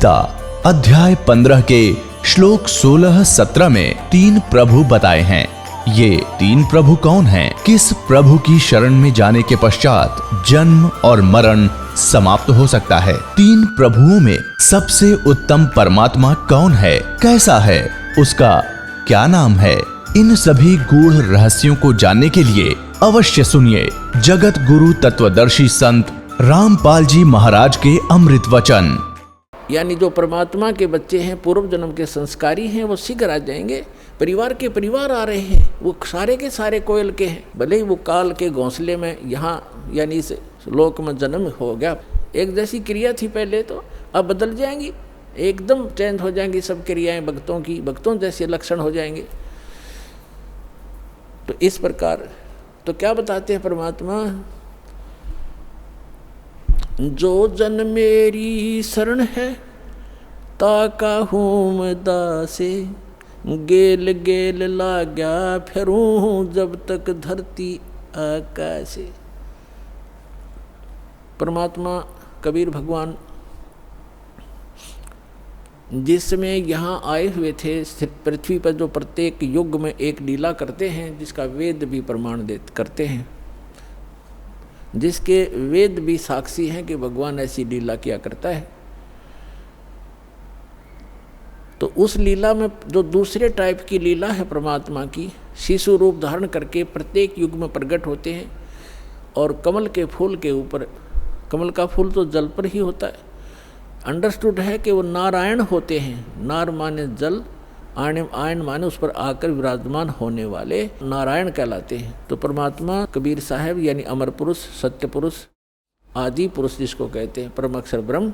गीता अध्याय 15 के श्लोक 16-17 में 3 प्रभु बताए हैं। ये 3 प्रभु कौन हैं? किस प्रभु की शरण में जाने के पश्चात जन्म और मरण समाप्त हो सकता है? 3 प्रभुओं में सबसे उत्तम परमात्मा कौन है? कैसा है? उसका क्या नाम है? इन सभी गूढ़ रहस्यों को जानने के लिए अवश्य सुनिए जगत गुरु तत्वदर्शी संत रामपाल जी महाराज के अमृत वचन। यानी जो परमात्मा के बच्चे हैं, पूर्व जन्म के संस्कारी हैं, वो शीघ्र आ जाएंगे। परिवार के परिवार आ रहे हैं, वो सारे के सारे कोयल के हैं। भले ही वो काल के घोंसले में यहाँ यानी इस लोक में जन्म हो गया। एक जैसी क्रिया थी पहले, तो अब बदल जाएंगी, एकदम चेंज हो जाएंगी सब क्रियाएं भक्तों की, भक्तों जैसे लक्षण हो जाएंगे। तो इस प्रकार तो क्या बताते हैं परमात्मा? जो जन मेरी शरण है ताका हूँ दासे, गेल गेल लाग्या फिरूं जब तक धरती आकाशे। परमात्मा कबीर भगवान जिस समय यहाँ आए हुए थे पृथ्वी पर, जो प्रत्येक युग में एक लीला करते हैं जिसका वेद भी प्रमाण करते हैं, जिसके वेद भी साक्षी हैं कि भगवान ऐसी लीला किया करता है। तो उस लीला में जो दूसरे टाइप की लीला है परमात्मा की, शिशु रूप धारण करके प्रत्येक युग में प्रकट होते हैं। और कमल के फूल के ऊपर, कमल का फूल तो जल पर ही होता है, अंडरस्टूड है कि वो नारायण होते हैं। नार माने जल, आयन माने उस पर आकर विराजमान होने वाले नारायण कहलाते हैं। तो परमात्मा कबीर साहब यानी अमर पुरुष, सत्य पुरुष, आदि पुरुष जिसको कहते हैं, परम अक्षर ब्रह्म,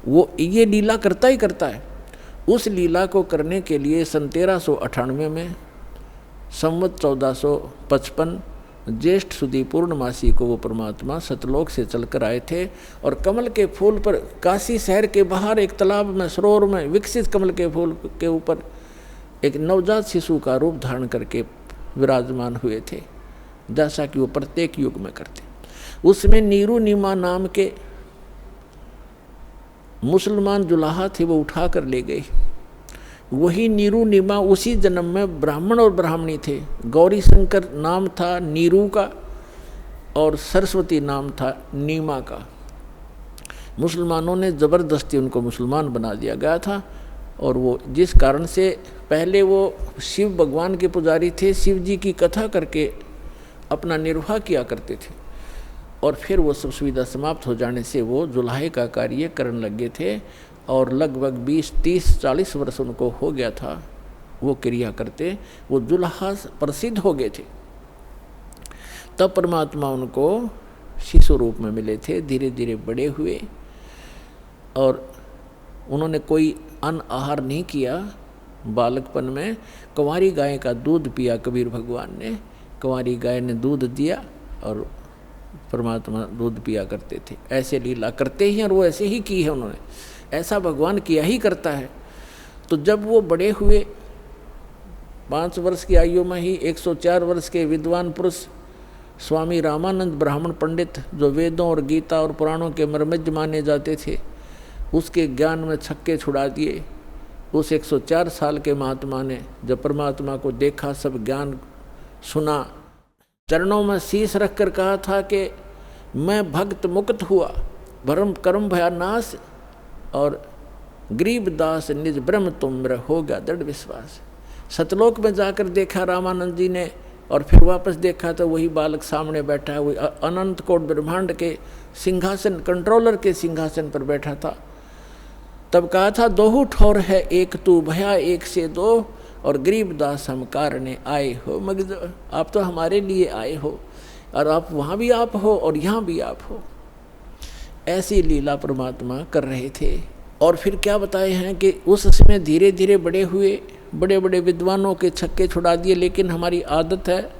वो ये लीला करता ही करता है। उस लीला को करने के लिए सन 1398 में संवत 1455 ज्येष्ठ सुदी पूर्णमासी को वो परमात्मा सतलोक से चलकर आए थे। और कमल के फूल पर, काशी शहर के बाहर एक तालाब में, सरोवर में विकसित कमल के फूल के ऊपर एक नवजात शिशु का रूप धारण करके विराजमान हुए थे, जैसा कि वो प्रत्येक युग में करते। उसमें नीरू नीमा नाम के मुसलमान जुलाहा थे, वो उठा कर ले गए। वही नीरू नीमा उसी जन्म में ब्राह्मण और ब्राह्मणी थे। गौरी शंकर नाम था नीरू का और सरस्वती नाम था नीमा का। मुसलमानों ने ज़बरदस्ती उनको मुसलमान बना दिया गया था। और वो जिस कारण से पहले वो शिव भगवान के पुजारी थे, शिव जी की कथा करके अपना निर्वाह किया करते थे। और फिर वो सब सुविधा समाप्त हो जाने से वो जुलाहे का कार्य करने लगे थे। और लगभग 20, 30, 40 वर्ष उनको हो गया था वो क्रिया करते, वो जुलाहा प्रसिद्ध हो गए थे। तब परमात्मा उनको शिशु रूप में मिले थे, धीरे धीरे बड़े हुए। और उन्होंने कोई अन्न आहार नहीं किया। बालकपन में कुंवारी गाय का दूध पिया कबीर भगवान ने। कुंवारी गाय ने दूध दिया और परमात्मा दूध पिया करते थे। ऐसे लीला करते ही, और वो ऐसे ही की है उन्होंने, ऐसा भगवान किया ही करता है। तो जब वो बड़े हुए 5 वर्ष की आयु में ही 104 वर्ष के विद्वान पुरुष स्वामी रामानंद ब्राह्मण पंडित, जो वेदों और गीता और पुराणों के मर्मज्ञ माने जाते थे, उसके ज्ञान में छक्के छुड़ा दिए। उस 104 साल के महात्मा ने जब परमात्मा को देखा, सब ज्ञान सुना, चरणों में शीश रख कर कहा था कि मैं भक्त मुक्त हुआ, भरम कर्म भया नाश, और गरीब दास निज ब्रह्म तुम हो गया दृढ़ विश्वास। सतलोक में जाकर देखा रामानंद जी ने, और फिर वापस देखा तो वही बालक सामने बैठा है, वही अनंत कोट ब्रह्मांड के सिंहासन, कंट्रोलर के सिंहासन पर बैठा था। तब कहा था, दोहू ठौर है एक तू भया एक से दो, और गरीब दास हम कारणे आए हो। मगर आप तो हमारे लिए आए हो, और आप वहाँ भी आप हो और यहाँ भी आप हो। ऐसी लीला परमात्मा कर रहे थे। और फिर क्या बताए हैं कि उस समय धीरे धीरे बड़े हुए, बड़े बड़े विद्वानों के छक्के छुड़ा दिए। लेकिन हमारी आदत है,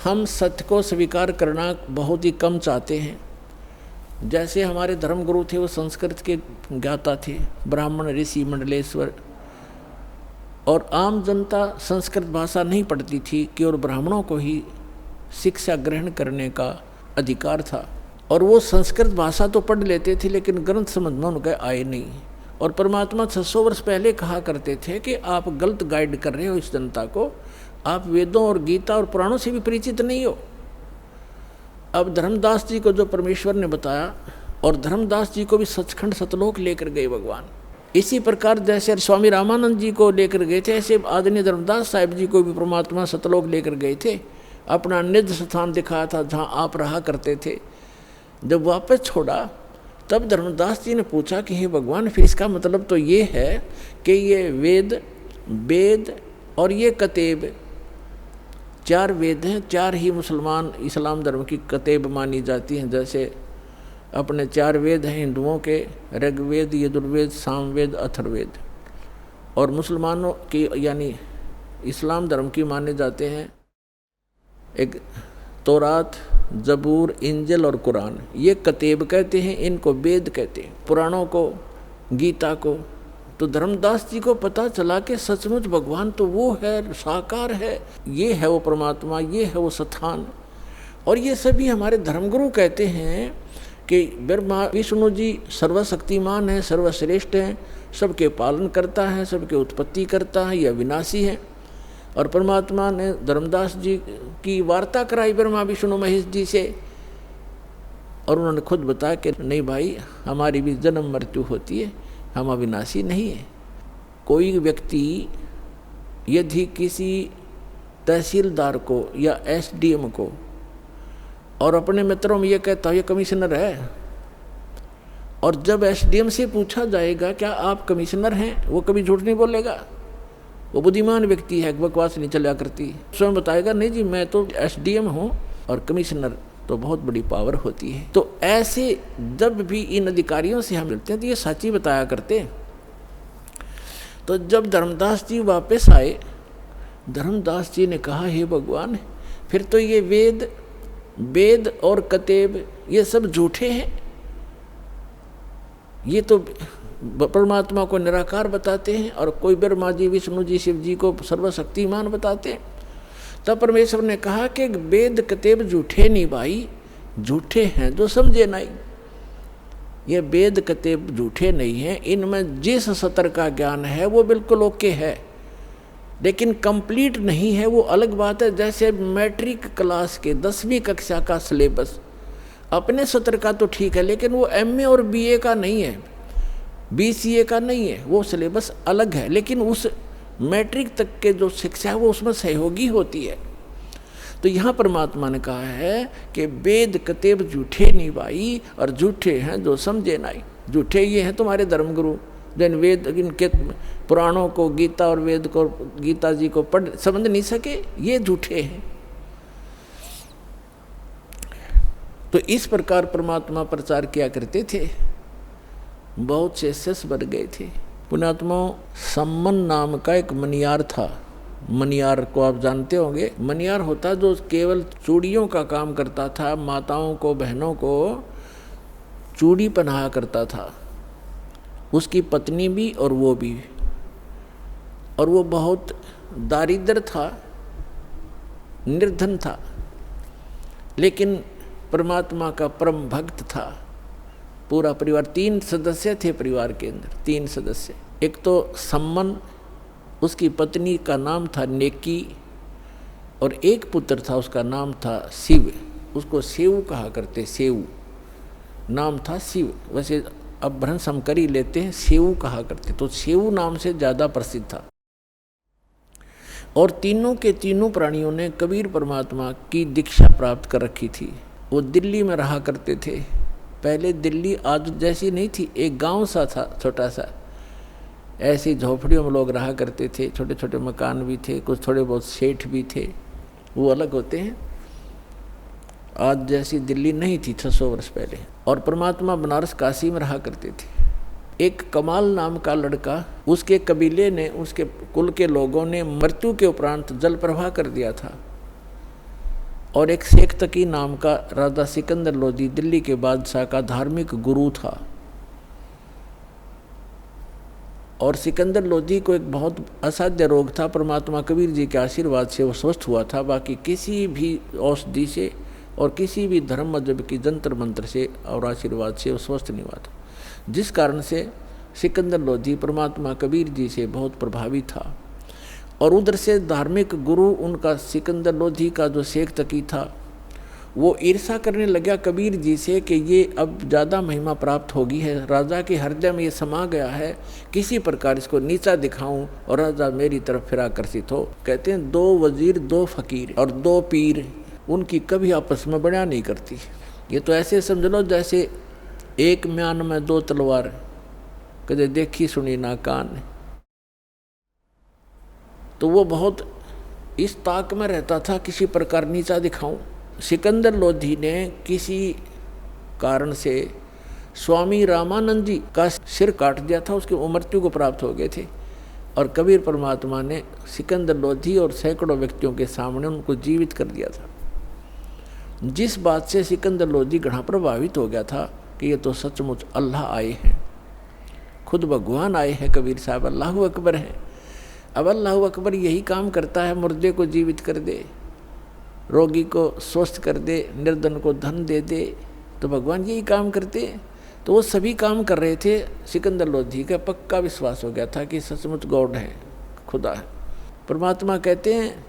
हम सत्य को स्वीकार करना बहुत ही कम चाहते हैं। जैसे हमारे धर्मगुरु थे, वो संस्कृत के ज्ञाता थे, ब्राह्मण ऋषि मंडलेश्वर, और आम जनता संस्कृत भाषा नहीं पढ़ती थी, केवल ब्राह्मणों को ही शिक्षा ग्रहण करने का अधिकार था। और वो संस्कृत भाषा तो पढ़ लेते थे, लेकिन ग्रंथ समझ में उनके आए नहीं। और परमात्मा 600 वर्ष पहले कहा करते थे कि आप गलत गाइड कर रहे हो इस जनता को, आप वेदों और गीता और पुराणों से भी परिचित नहीं हो। अब धर्मदास जी को जो परमेश्वर ने बताया, और धर्मदास जी को भी सचखंड सतलोक लेकर गए भगवान। इसी प्रकार जैसे स्वामी रामानंद जी को लेकर गए थे, ऐसे आदरणीय धर्मदास साहिब जी को भी परमात्मा सतलोक लेकर गए थे। अपना निज स्थान दिखाया था जहाँ आप रहा करते थे। जब वापस छोड़ा तब धर्मदास जी ने पूछा कि हे भगवान, फिर इसका मतलब तो ये है कि ये वेद और ये कतेब, 4 वेद हैं, 4 ही मुसलमान इस्लाम धर्म की कतेब मानी जाती हैं। जैसे अपने 4 वेद हैं हिंदुओं के, ऋग्वेद, यजुर्वेद, सामवेद, अथर्ववेद, और मुसलमानों की यानी इस्लाम धर्म की माने जाते हैं एक तौरात, जबूर, इंजिल और कुरान। ये कतेब कहते हैं, इनको वेद कहते हैं, पुराणों को, गीता को। तो धर्मदास जी को पता चला कि सचमुच भगवान तो वो है, साकार है, ये है वो परमात्मा, ये है वो स्थान। और ये सभी हमारे धर्मगुरु कहते हैं कि ब्रह्मा विष्णु जी सर्वशक्तिमान है, सर्वश्रेष्ठ हैं, सबके पालन करता है, सबके उत्पत्ति करता है, या विनाशी है। और परमात्मा ने धर्मदास जी की वार्ता कराई ब्रह्मा विष्णु महेश जी से, और उन्होंने खुद बताया कि नहीं भाई, हमारी भी जन्म मृत्यु होती है, हम अविनाशी नहीं है। कोई व्यक्ति यदि किसी तहसीलदार को या एसडीएम को और अपने मित्रों में ये कहता है ये कमिश्नर है, और जब एसडीएम से पूछा जाएगा क्या आप कमिश्नर हैं, वो कभी झूठ नहीं बोलेगा। वो बुद्धिमान व्यक्ति है, बकवास नहीं चला करती, स्वयं बताएगा नहीं जी मैं तो एसडीएम हूँ, और कमिश्नर तो बहुत बड़ी पावर होती है। तो ऐसे जब भी इन अधिकारियों से हम मिलते हैं तो ये सच्ची बताया करते। तो जब धर्मदास जी वापस आए, धर्मदास जी ने कहा हे भगवान, फिर तो ये वेद और कतेब ये सब झूठे हैं, ये तो परमात्मा को निराकार बताते हैं, और कोई ब्रह्मा जी, विष्णु जी, शिव जी को सर्वशक्तिमान बताते हैं। तब परमेश्वर ने कहा कि वेद कतेब झूठे नहीं भाई, झूठे हैं जो समझे नहीं। ये वेद कतेब झूठे नहीं हैं, इनमें जिस सतर का ज्ञान है वो बिल्कुल ओके है, लेकिन कंप्लीट नहीं है, वो अलग बात है। जैसे मैट्रिक क्लास के 10वीं कक्षा का सिलेबस अपने सत्र का तो ठीक है, लेकिन वो एमए और बीए का नहीं है, बीसीए का नहीं है, वो सिलेबस अलग है। लेकिन उस मैट्रिक तक के जो शिक्षा है वो उसमें सहयोगी होती है। तो यहाँ परमात्मा ने कहा है कि वेद कतेब झूठे नहीं भाई, और झूठे हैं जो समझे नहीं। झूठे ये हैं तुम्हारे धर्मगुरु जो इन वेद, इनके पुराणों को, गीता और वेद को, गीता जी को पढ़ समझ नहीं सके, ये झूठे हैं। तो इस प्रकार परमात्मा प्रचार किया करते थे, बहुत से शिष्य बन गए थे। पुण्यात्माओं, सम्मन नाम का एक मनियार था। मनियार को आप जानते होंगे। मनियार होता जो केवल चूड़ियों का काम करता था, माताओं को, बहनों को चूड़ी पहनाया करता था, उसकी पत्नी भी और वो भी। और वो बहुत दारिद्र था, निर्धन था, लेकिन परमात्मा का परम भक्त था। पूरा परिवार, 3 सदस्य थे परिवार के अंदर, 3 सदस्य। एक तो सम्मन, उसकी पत्नी का नाम था नेकी, और एक पुत्र था उसका नाम था शिव, उसको शिव कहा करते, शिव नाम था शिव। वैसे अब भ्रंश हम कर ही लेते हैं, शिव कहा करते, तो शिव नाम से ज़्यादा प्रसिद्ध था। और तीनों के तीनों प्राणियों ने कबीर परमात्मा की दीक्षा प्राप्त कर रखी थी। वो दिल्ली में रहा करते थे। पहले दिल्ली आज जैसी नहीं थी, एक गांव सा था छोटा सा, ऐसी झोपड़ियों में लोग रहा करते थे, छोटे छोटे मकान भी थे, कुछ थोड़े बहुत सेठ भी थे, वो अलग होते हैं। आज जैसी दिल्ली नहीं थी 600 वर्ष पहले। और परमात्मा बनारस काशी में रहा करते थे। एक कमाल नाम का लड़का, उसके कबीले ने, उसके कुल के लोगों ने मृत्यु के उपरांत जल प्रवाह कर दिया था। और एक शेख तकी नाम का राजा सिकंदर लोधी, दिल्ली के बादशाह का धार्मिक गुरु था। और सिकंदर लोधी को एक बहुत असाध्य रोग था, परमात्मा कबीर जी के आशीर्वाद से वो स्वस्थ हुआ था। बाकी किसी भी औषधि से और किसी भी धर्म मजहब की जंतर मंत्र से और आशीर्वाद से वो स्वस्थ नहीं हुआ था। जिस कारण से सिकंदर लोधी परमात्मा कबीर जी से बहुत प्रभावित था और उधर से धार्मिक गुरु उनका सिकंदर लोधी का जो शेख तकी था वो ईर्षा करने लगा कबीर जी से कि ये अब ज़्यादा महिमा प्राप्त होगी है, राजा के हृदय में ये समा गया है, किसी प्रकार इसको नीचा दिखाऊं और राजा मेरी तरफ फिर आकर्षित हो। कहते हैं 2 वजीर 2 फकीर और 2 पीर उनकी कभी आपस में बयान नहीं करती। ये तो ऐसे समझ लो जैसे एक म्यान में 2 तलवार, कदे देखी सुनी ना कान। तो वो बहुत इस ताक में रहता था किसी प्रकार नीचा दिखाऊं। सिकंदर लोधी ने किसी कारण से स्वामी रामानंद जी का सिर काट दिया था, उसकी मृत्यु को प्राप्त हो गए थे और कबीर परमात्मा ने सिकंदर लोधी और सैकड़ों व्यक्तियों के सामने उनको जीवित कर दिया था। जिस बात से सिकंदर लोधी घना प्रभावित हो गया था कि ये तो सचमुच अल्लाह आए हैं, खुद भगवान आए हैं, कबीर साहब अल्लाहु अकबर हैं। अब अल्लाहु अकबर यही काम करता है, मुर्दे को जीवित कर दे, रोगी को स्वस्थ कर दे, निर्धन को धन दे दे, तो भगवान यही काम करते। तो वो सभी काम कर रहे थे। सिकंदर लोधी का पक्का विश्वास हो गया था कि सचमुच गॉड है, खुदा है। परमात्मा कहते हैं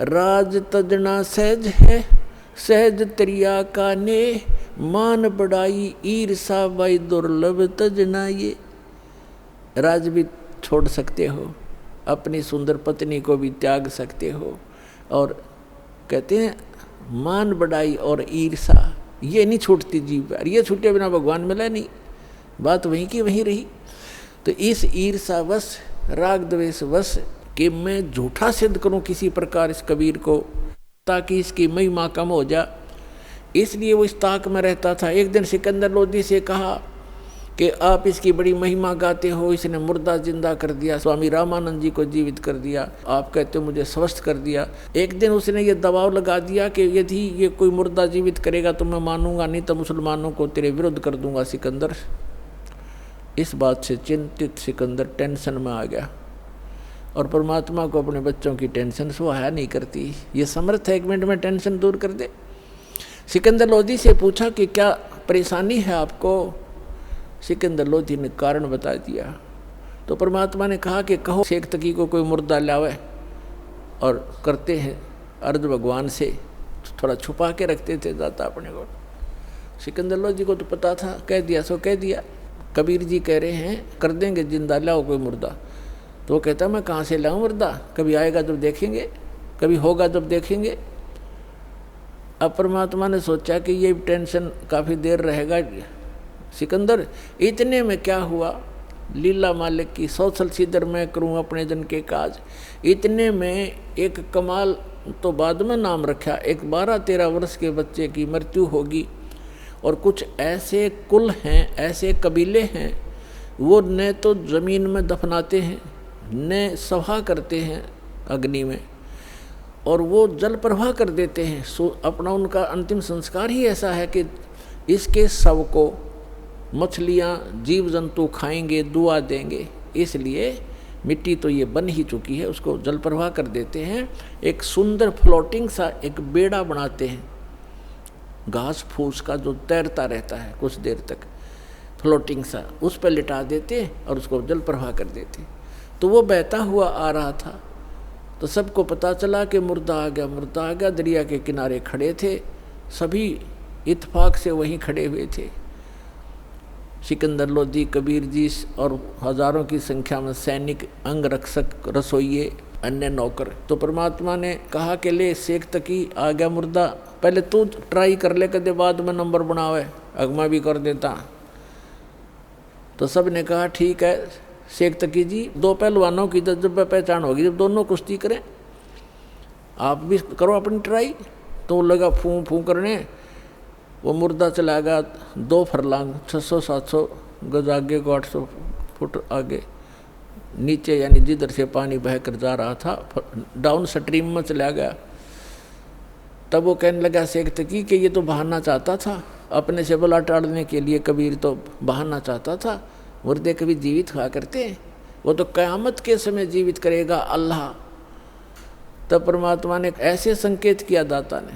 राज तजना सहज है, सहज त्रिया का ने, मान बढ़ाई ईर्षा बाई दुर्लभ तजना ये। राज भी छोड़ सकते हो, अपनी सुंदर पत्नी को भी त्याग सकते हो, और कहते हैं मान बढ़ाई और ईर्षा ये नहीं छूटती जीव पर, ये छूटे बिना भगवान मिला नहीं, बात वहीं की वहीं रही। तो इस ईर्षावश राग द्वेष वश कि मैं झूठा सिद्ध करूं किसी प्रकार इस कबीर को ताकि इसकी महिमा कम हो जा, इसलिए वो इस ताक में रहता था। एक दिन सिकंदर लोधी से कहा कि आप इसकी बड़ी महिमा गाते हो, इसने मुर्दा जिंदा कर दिया, स्वामी रामानंद जी को जीवित कर दिया, आप कहते हो मुझे स्वस्थ कर दिया। एक दिन उसने ये दबाव लगा दिया कि यदि ये कोई मुर्दा जीवित करेगा तो मैं मानूंगा, नहीं तो मुसलमानों को तेरे विरुद्ध कर दूंगा सिकंदर। इस बात से चिंतित सिकंदर टेंशन में आ गया और परमात्मा को अपने बच्चों की टेंशन सुहाया नहीं करती, ये समर्थ है 1 मिनट में टेंशन दूर कर दे। सिकंदर लोधी से पूछा कि क्या परेशानी है आपको। सिकंदर लोधी ने कारण बता दिया। तो परमात्मा ने कहा कि कहो शेख तकी को कोई मुर्दा लावे, और करते हैं अर्ज भगवान से, थोड़ा छुपा के रखते थे दाता अपने को। सिकंदर लोधी को तो पता था, कह दिया सो कह दिया। कबीर जी कह रहे हैं कर देंगे जिंदा, लाओ कोई मुर्दा। तो वो कहता मैं कहाँ से लाऊं मुर्दा, कभी आएगा जब देखेंगे, कभी होगा जब देखेंगे। अब परमात्मा ने सोचा कि ये टेंशन काफ़ी देर रहेगा। सिकंदर इतने में क्या हुआ, लीला मालिक की सौसल सीधर मैं करूं अपने जन के काज। इतने में एक कमाल तो बाद में नाम रखा, एक 12-13 वर्ष के बच्चे की मृत्यु होगी। और कुछ ऐसे कुल हैं, ऐसे कबीले हैं, वो न तो ज़मीन में दफनाते हैं न सभा करते हैं अग्नि में, और वो जल प्रवाह कर देते हैं। अपना उनका अंतिम संस्कार ही ऐसा है कि इसके शव को मछलियाँ जीव जंतु खाएंगे, दुआ देंगे, इसलिए मिट्टी तो ये बन ही चुकी है, उसको जल प्रवाह कर देते हैं। एक सुंदर फ्लोटिंग सा एक बेड़ा बनाते हैं, घास फूस का जो तैरता रहता है कुछ देर तक, फ्लोटिंग सा, उस पर लिटा देते और उसको जल प्रवाह कर देते। तो वो बहता हुआ आ रहा था, तो सबको पता चला कि मुर्दा आ गया, मुर्दा आ गया। दरिया के किनारे खड़े थे, सभी इत्तेफाक से वहीं खड़े हुए थे। सिकंदर लोधी, कबीर जी और हजारों की संख्या में सैनिक, अंगरक्षक, रसोइये, अन्य नौकर। तो परमात्मा ने कहा कि ले शेख तकी आ गया मुर्दा, पहले तू ट्राई कर ले, कदे बाद में नंबर बनावे, अगमा भी कर देता। तो सब ने कहा ठीक है शेख तकी जी, 2 पहलवानों की जब पहचान होगी जब दोनों कुश्ती करें, आप भी करो अपनी ट्राई। तो लगा फूं फूं करने, वो मुर्दा चला गया 2 फरलांग 600-700 गज आगे को 800 फुट आगे नीचे, यानी जिधर से पानी बहकर जा रहा था डाउन स्ट्रीम में चला गया। तब वो कहने लगा शेख तकी कि ये तो बहाना चाहता था, अपने से बला टाड़ने के लिए कबीर तो बहाना चाहता था, मुर्दे कभी जीवित हुआ करते हैं, वो तो क़यामत के समय जीवित करेगा अल्लाह। तब परमात्मा ने ऐसे संकेत किया दाता ने,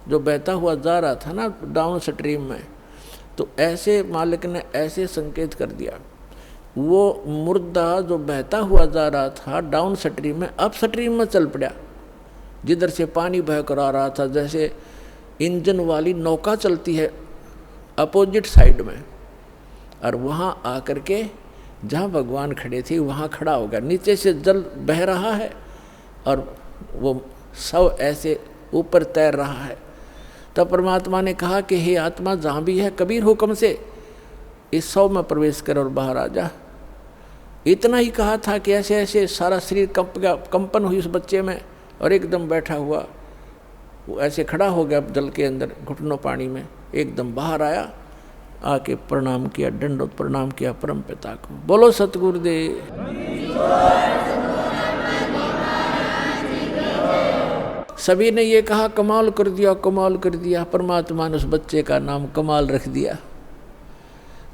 जो बहता हुआ जा रहा था ना डाउन स्ट्रीम में, तो ऐसे मालिक ने ऐसे संकेत कर दिया, वो मुर्दा जो बहता हुआ जा रहा था डाउन स्ट्रीम में, अप स्ट्रीम में चल पड़ा, जिधर से पानी बह कर आ रहा था, जैसे इंजन वाली नौका चलती है अपोजिट साइड में, और वहाँ आकर के जहाँ भगवान खड़े थे वहाँ खड़ा हो गया। नीचे से जल बह रहा है और वो सब ऐसे ऊपर तैर रहा है। तब परमात्मा ने कहा कि हे आत्मा, जहाँ भी है कबीर हुक्म से इस शव में प्रवेश कर और बाहर आ जा। इतना ही कहा था कि ऐसे ऐसे सारा शरीर कंपन हुई उस बच्चे में, और एकदम बैठा हुआ वो ऐसे खड़ा हो गया जल के अंदर, घुटनों पानी में, एकदम बाहर आया, आके प्रणाम किया, दंडोत प्रणाम किया परम पिता को। बोलो सतगुरुदेव। सभी ने ये कहा कमाल कर दिया, कमाल कर दिया। परमात्मा ने उस बच्चे का नाम कमाल रख दिया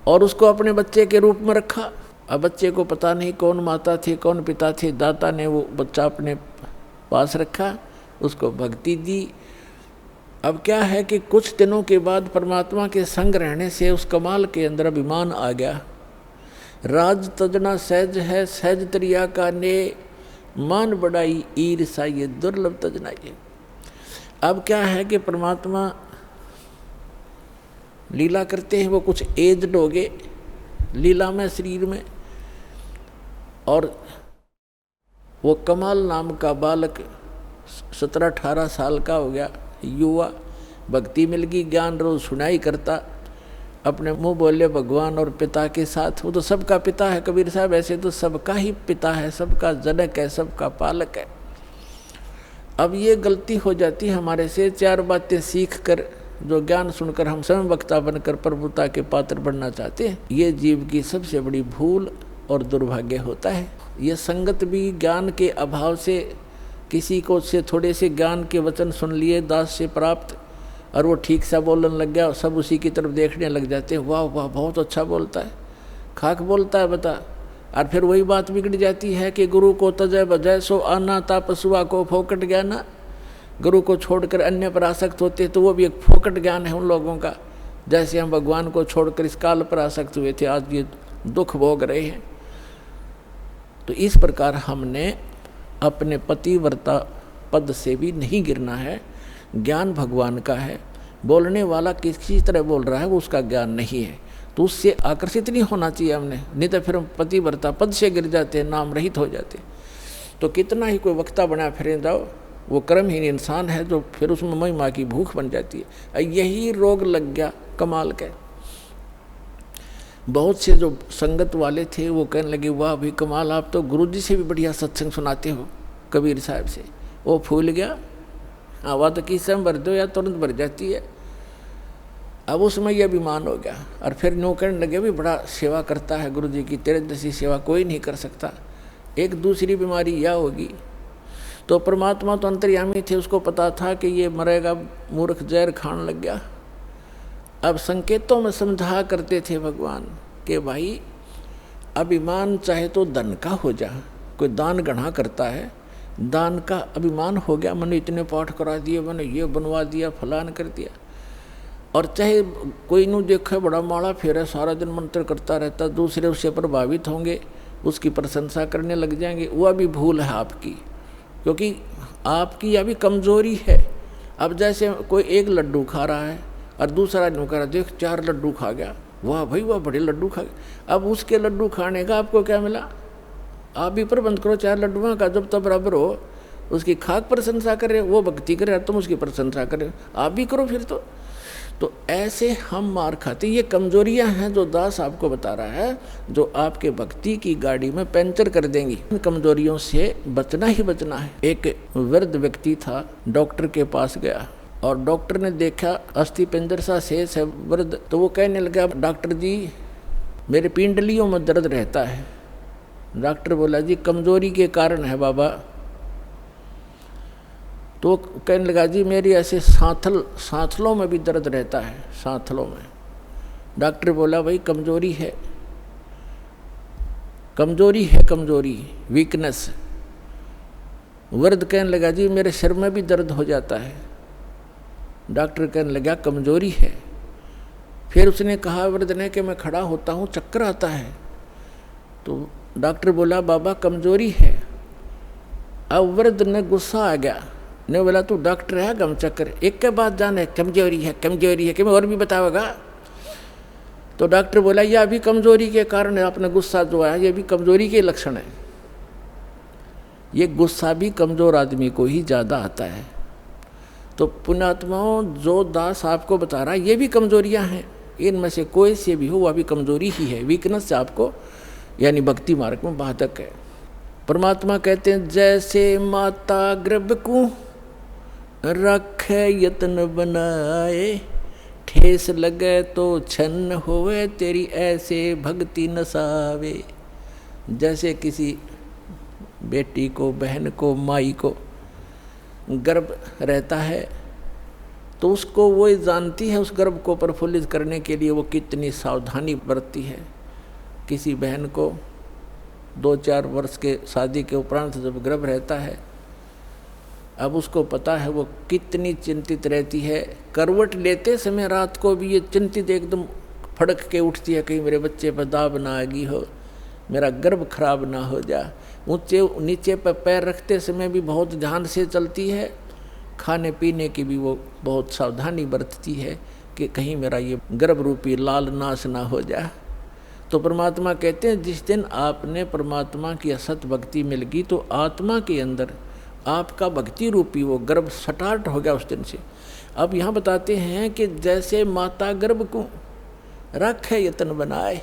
और उसको अपने बच्चे के रूप में रखा। अब बच्चे को पता नहीं कौन माता थी कौन पिता थे, दाता ने वो बच्चा अपने पास रखा, उसको भक्ति दी। अब क्या है कि कुछ दिनों के बाद परमात्मा के संग रहने से उस कमाल के अंदर अभिमान आ गया। राज तजना सहज है, सहज तरिया का ने, मान बढ़ाई ईर्षा ये दुर्लभ तजना ये। अब क्या है कि परमात्मा लीला करते हैं, वो कुछ एज्ड हो गए लीला में, शरीर में, और वो कमाल नाम का बालक 17-18 साल का हो गया, युवा, भक्ति मिल गई, ज्ञान रोज सुनाई करता, अपने मुंह बोले भगवान और पिता के साथ। वो तो सबका पिता है कबीर साहब, ऐसे तो सबका ही पिता है, सबका जनक है, सबका पालक है। अब ये गलती हो जाती है हमारे से, 4 बातें सीख कर, जो ज्ञान सुनकर हम स्वयं वक्ता बनकर प्रभुता के पात्र बनना चाहते हैं, ये जीव की सबसे बड़ी भूल और दुर्भाग्य होता है। ये संगत भी ज्ञान के अभाव से, किसी को से थोड़े से ज्ञान के वचन सुन लिए दास से प्राप्त, और वो ठीक सा बोलने लग गया, सब उसी की तरफ देखने लग जाते हैं, वाह वाह बहुत अच्छा बोलता है, खाक बोलता है बता। और फिर वही बात बिगड़ जाती है कि गुरु को तजय बजय सो आना ता पशुआ को फोकट ज्ञान। गुरु को छोड़कर अन्य पर आसक्त होते तो वो भी एक फोकट ज्ञान है उन लोगों का, जैसे हम भगवान को छोड़कर इस काल पर आसक्त हुए थे, आज ये दुख भोग रहे हैं। तो इस प्रकार हमने अपने पतिव्रता पद से भी नहीं गिरना है। ज्ञान भगवान का है, बोलने वाला किसी तरह बोल रहा है वो उसका ज्ञान नहीं है, तो उससे आकर्षित नहीं होना चाहिए हमने, नहीं तो फिर हम पतिव्रता पद से गिर जाते हैं, नाम रहित हो जाते। तो कितना ही कोई वक्ता बना फिर जाओ, वो कर्महीन इंसान है जो फिर उसमें महिमा की भूख बन जाती है। यही रोग लग गया कमाल के। बहुत से जो संगत वाले थे वो कहने लगे वाह भाई कमाल, आप तो गुरुजी से भी बढ़िया सत्संग सुनाते हो कबीर साहब से। वो फूल गया, आवा तो किस समय भर दो या तुरंत भर जाती है। अब उसमें यह अभिमान हो गया और फिर नो कहने लगे भी बड़ा सेवा करता है गुरुजी की, तेरे जैसी सेवा कोई नहीं कर सकता। एक दूसरी बीमारी यह होगी, तो परमात्मा तो अंतर्यामी थे, उसको पता था कि ये मरेगा, मूर्ख जहर खाने लग गया। अब संकेतों में समझा करते थे भगवान कि भाई अभिमान चाहे तो धन का हो जा, कोई दान गढ़ा करता है, दान का अभिमान हो गया, मैंने इतने पाठ करा दिए, मैंने ये बनवा दिया, फलान कर दिया। और चाहे कोई नू देखे बड़ा माड़ा फेरा, सारा दिन मंत्र करता रहता, दूसरे उससे प्रभावित होंगे, उसकी प्रशंसा करने लग जाएंगे, वह भी भूल है आपकी, क्योंकि आपकी यह भी कमजोरी है। अब जैसे कोई एक लड्डू खा रहा है और दूसरा न्यू कह रहा, देख 4 लड्डू खा गया, वाह भाई वाह बड़े लड्डू खा गए। अब उसके लड्डू खाने का आपको क्या मिला? आप भी प्रबंध करो 4 लड्डुओं का, जब तब बराबर हो, उसकी खाक प्रशंसा करे, वो भक्ति करे, तुम उसकी प्रशंसा करे, आप भी करो फिर तो ऐसे हम मार खाते। ये कमजोरियां हैं जो दास आपको बता रहा है, जो आपके भक्ति की गाड़ी में पंचर कर देंगी। इन कमजोरियों से बचना ही बचना है। एक वृद्ध व्यक्ति था, डॉक्टर के पास गया और डॉक्टर ने देखा अस्थि पिंजर सा शेष है वृद्ध, तो वो कहने लगा डॉक्टर जी मेरे पिंडलियों में दर्द रहता है। डॉक्टर बोला जी कमजोरी के कारण है बाबा। तो कहने लगा जी मेरी ऐसे सांथलों में भी दर्द रहता है, सांथलों में। डॉक्टर बोला भाई कमजोरी है, कमजोरी वीकनेस। वृद्ध कहने लगा जी मेरे सिर में भी दर्द हो जाता है। डॉक्टर कहने लगा कमजोरी है। फिर उसने कहा वृद्ध ने कि मैं खड़ा होता हूँ, चक्कर आता है। तो डॉक्टर बोला बाबा कमजोरी है। अब वृद्ध ने गुस्सा आ गया, ने बोला तू डॉक्टर है गम चक्कर, एक के बाद जाने कमजोरी है कि मैं और भी बताओगा। तो डॉक्टर बोला यह अभी कमजोरी के कारण है, अपना गुस्सा जो आया ये भी कमजोरी के लक्षण है। ये गुस्सा भी कमजोर आदमी को ही ज़्यादा आता है। तो पुण्यात्माओं, जो दास आपको बता रहा है ये भी कमजोरियां हैं, इनमें से कोई से भी हो वह भी कमजोरी ही है, वीकनेस आपको यानी भक्ति मार्ग में बाधक है। परमात्मा कहते हैं जैसे माता गर्भ को रखे यत्न बनाए, ठेस लगे तो छन्न होवे तेरी ऐसे भक्ति नसावे। जैसे किसी बेटी को, बहन को, माई को गर्भ रहता है तो उसको वो जानती है उस गर्भ को प्रफुल्लित करने के लिए वो कितनी सावधानी बरतती है। किसी बहन को 2-4 वर्ष के शादी के उपरांत जब गर्भ रहता है, अब उसको पता है वो कितनी चिंतित रहती है। करवट लेते समय रात को भी ये चिंतित एकदम फड़क के उठती है, कहीं मेरे बच्चे पर दाब ना आ गई हो, मेरा गर्भ खराब ना हो जा। ऊंचे नीचे पर पैर रखते समय भी बहुत ध्यान से चलती है। खाने पीने की भी वो बहुत सावधानी बरतती है कि कहीं मेरा ये गर्भ रूपी लाल नाश ना हो जाए। तो परमात्मा कहते हैं जिस दिन आपने परमात्मा की असत भक्ति मिल गई तो आत्मा के अंदर आपका भक्ति रूपी वो गर्भ स्टार्ट हो गया उस दिन से। अब यहाँ बताते हैं कि जैसे माता गर्भ को रखे यत्न बनाए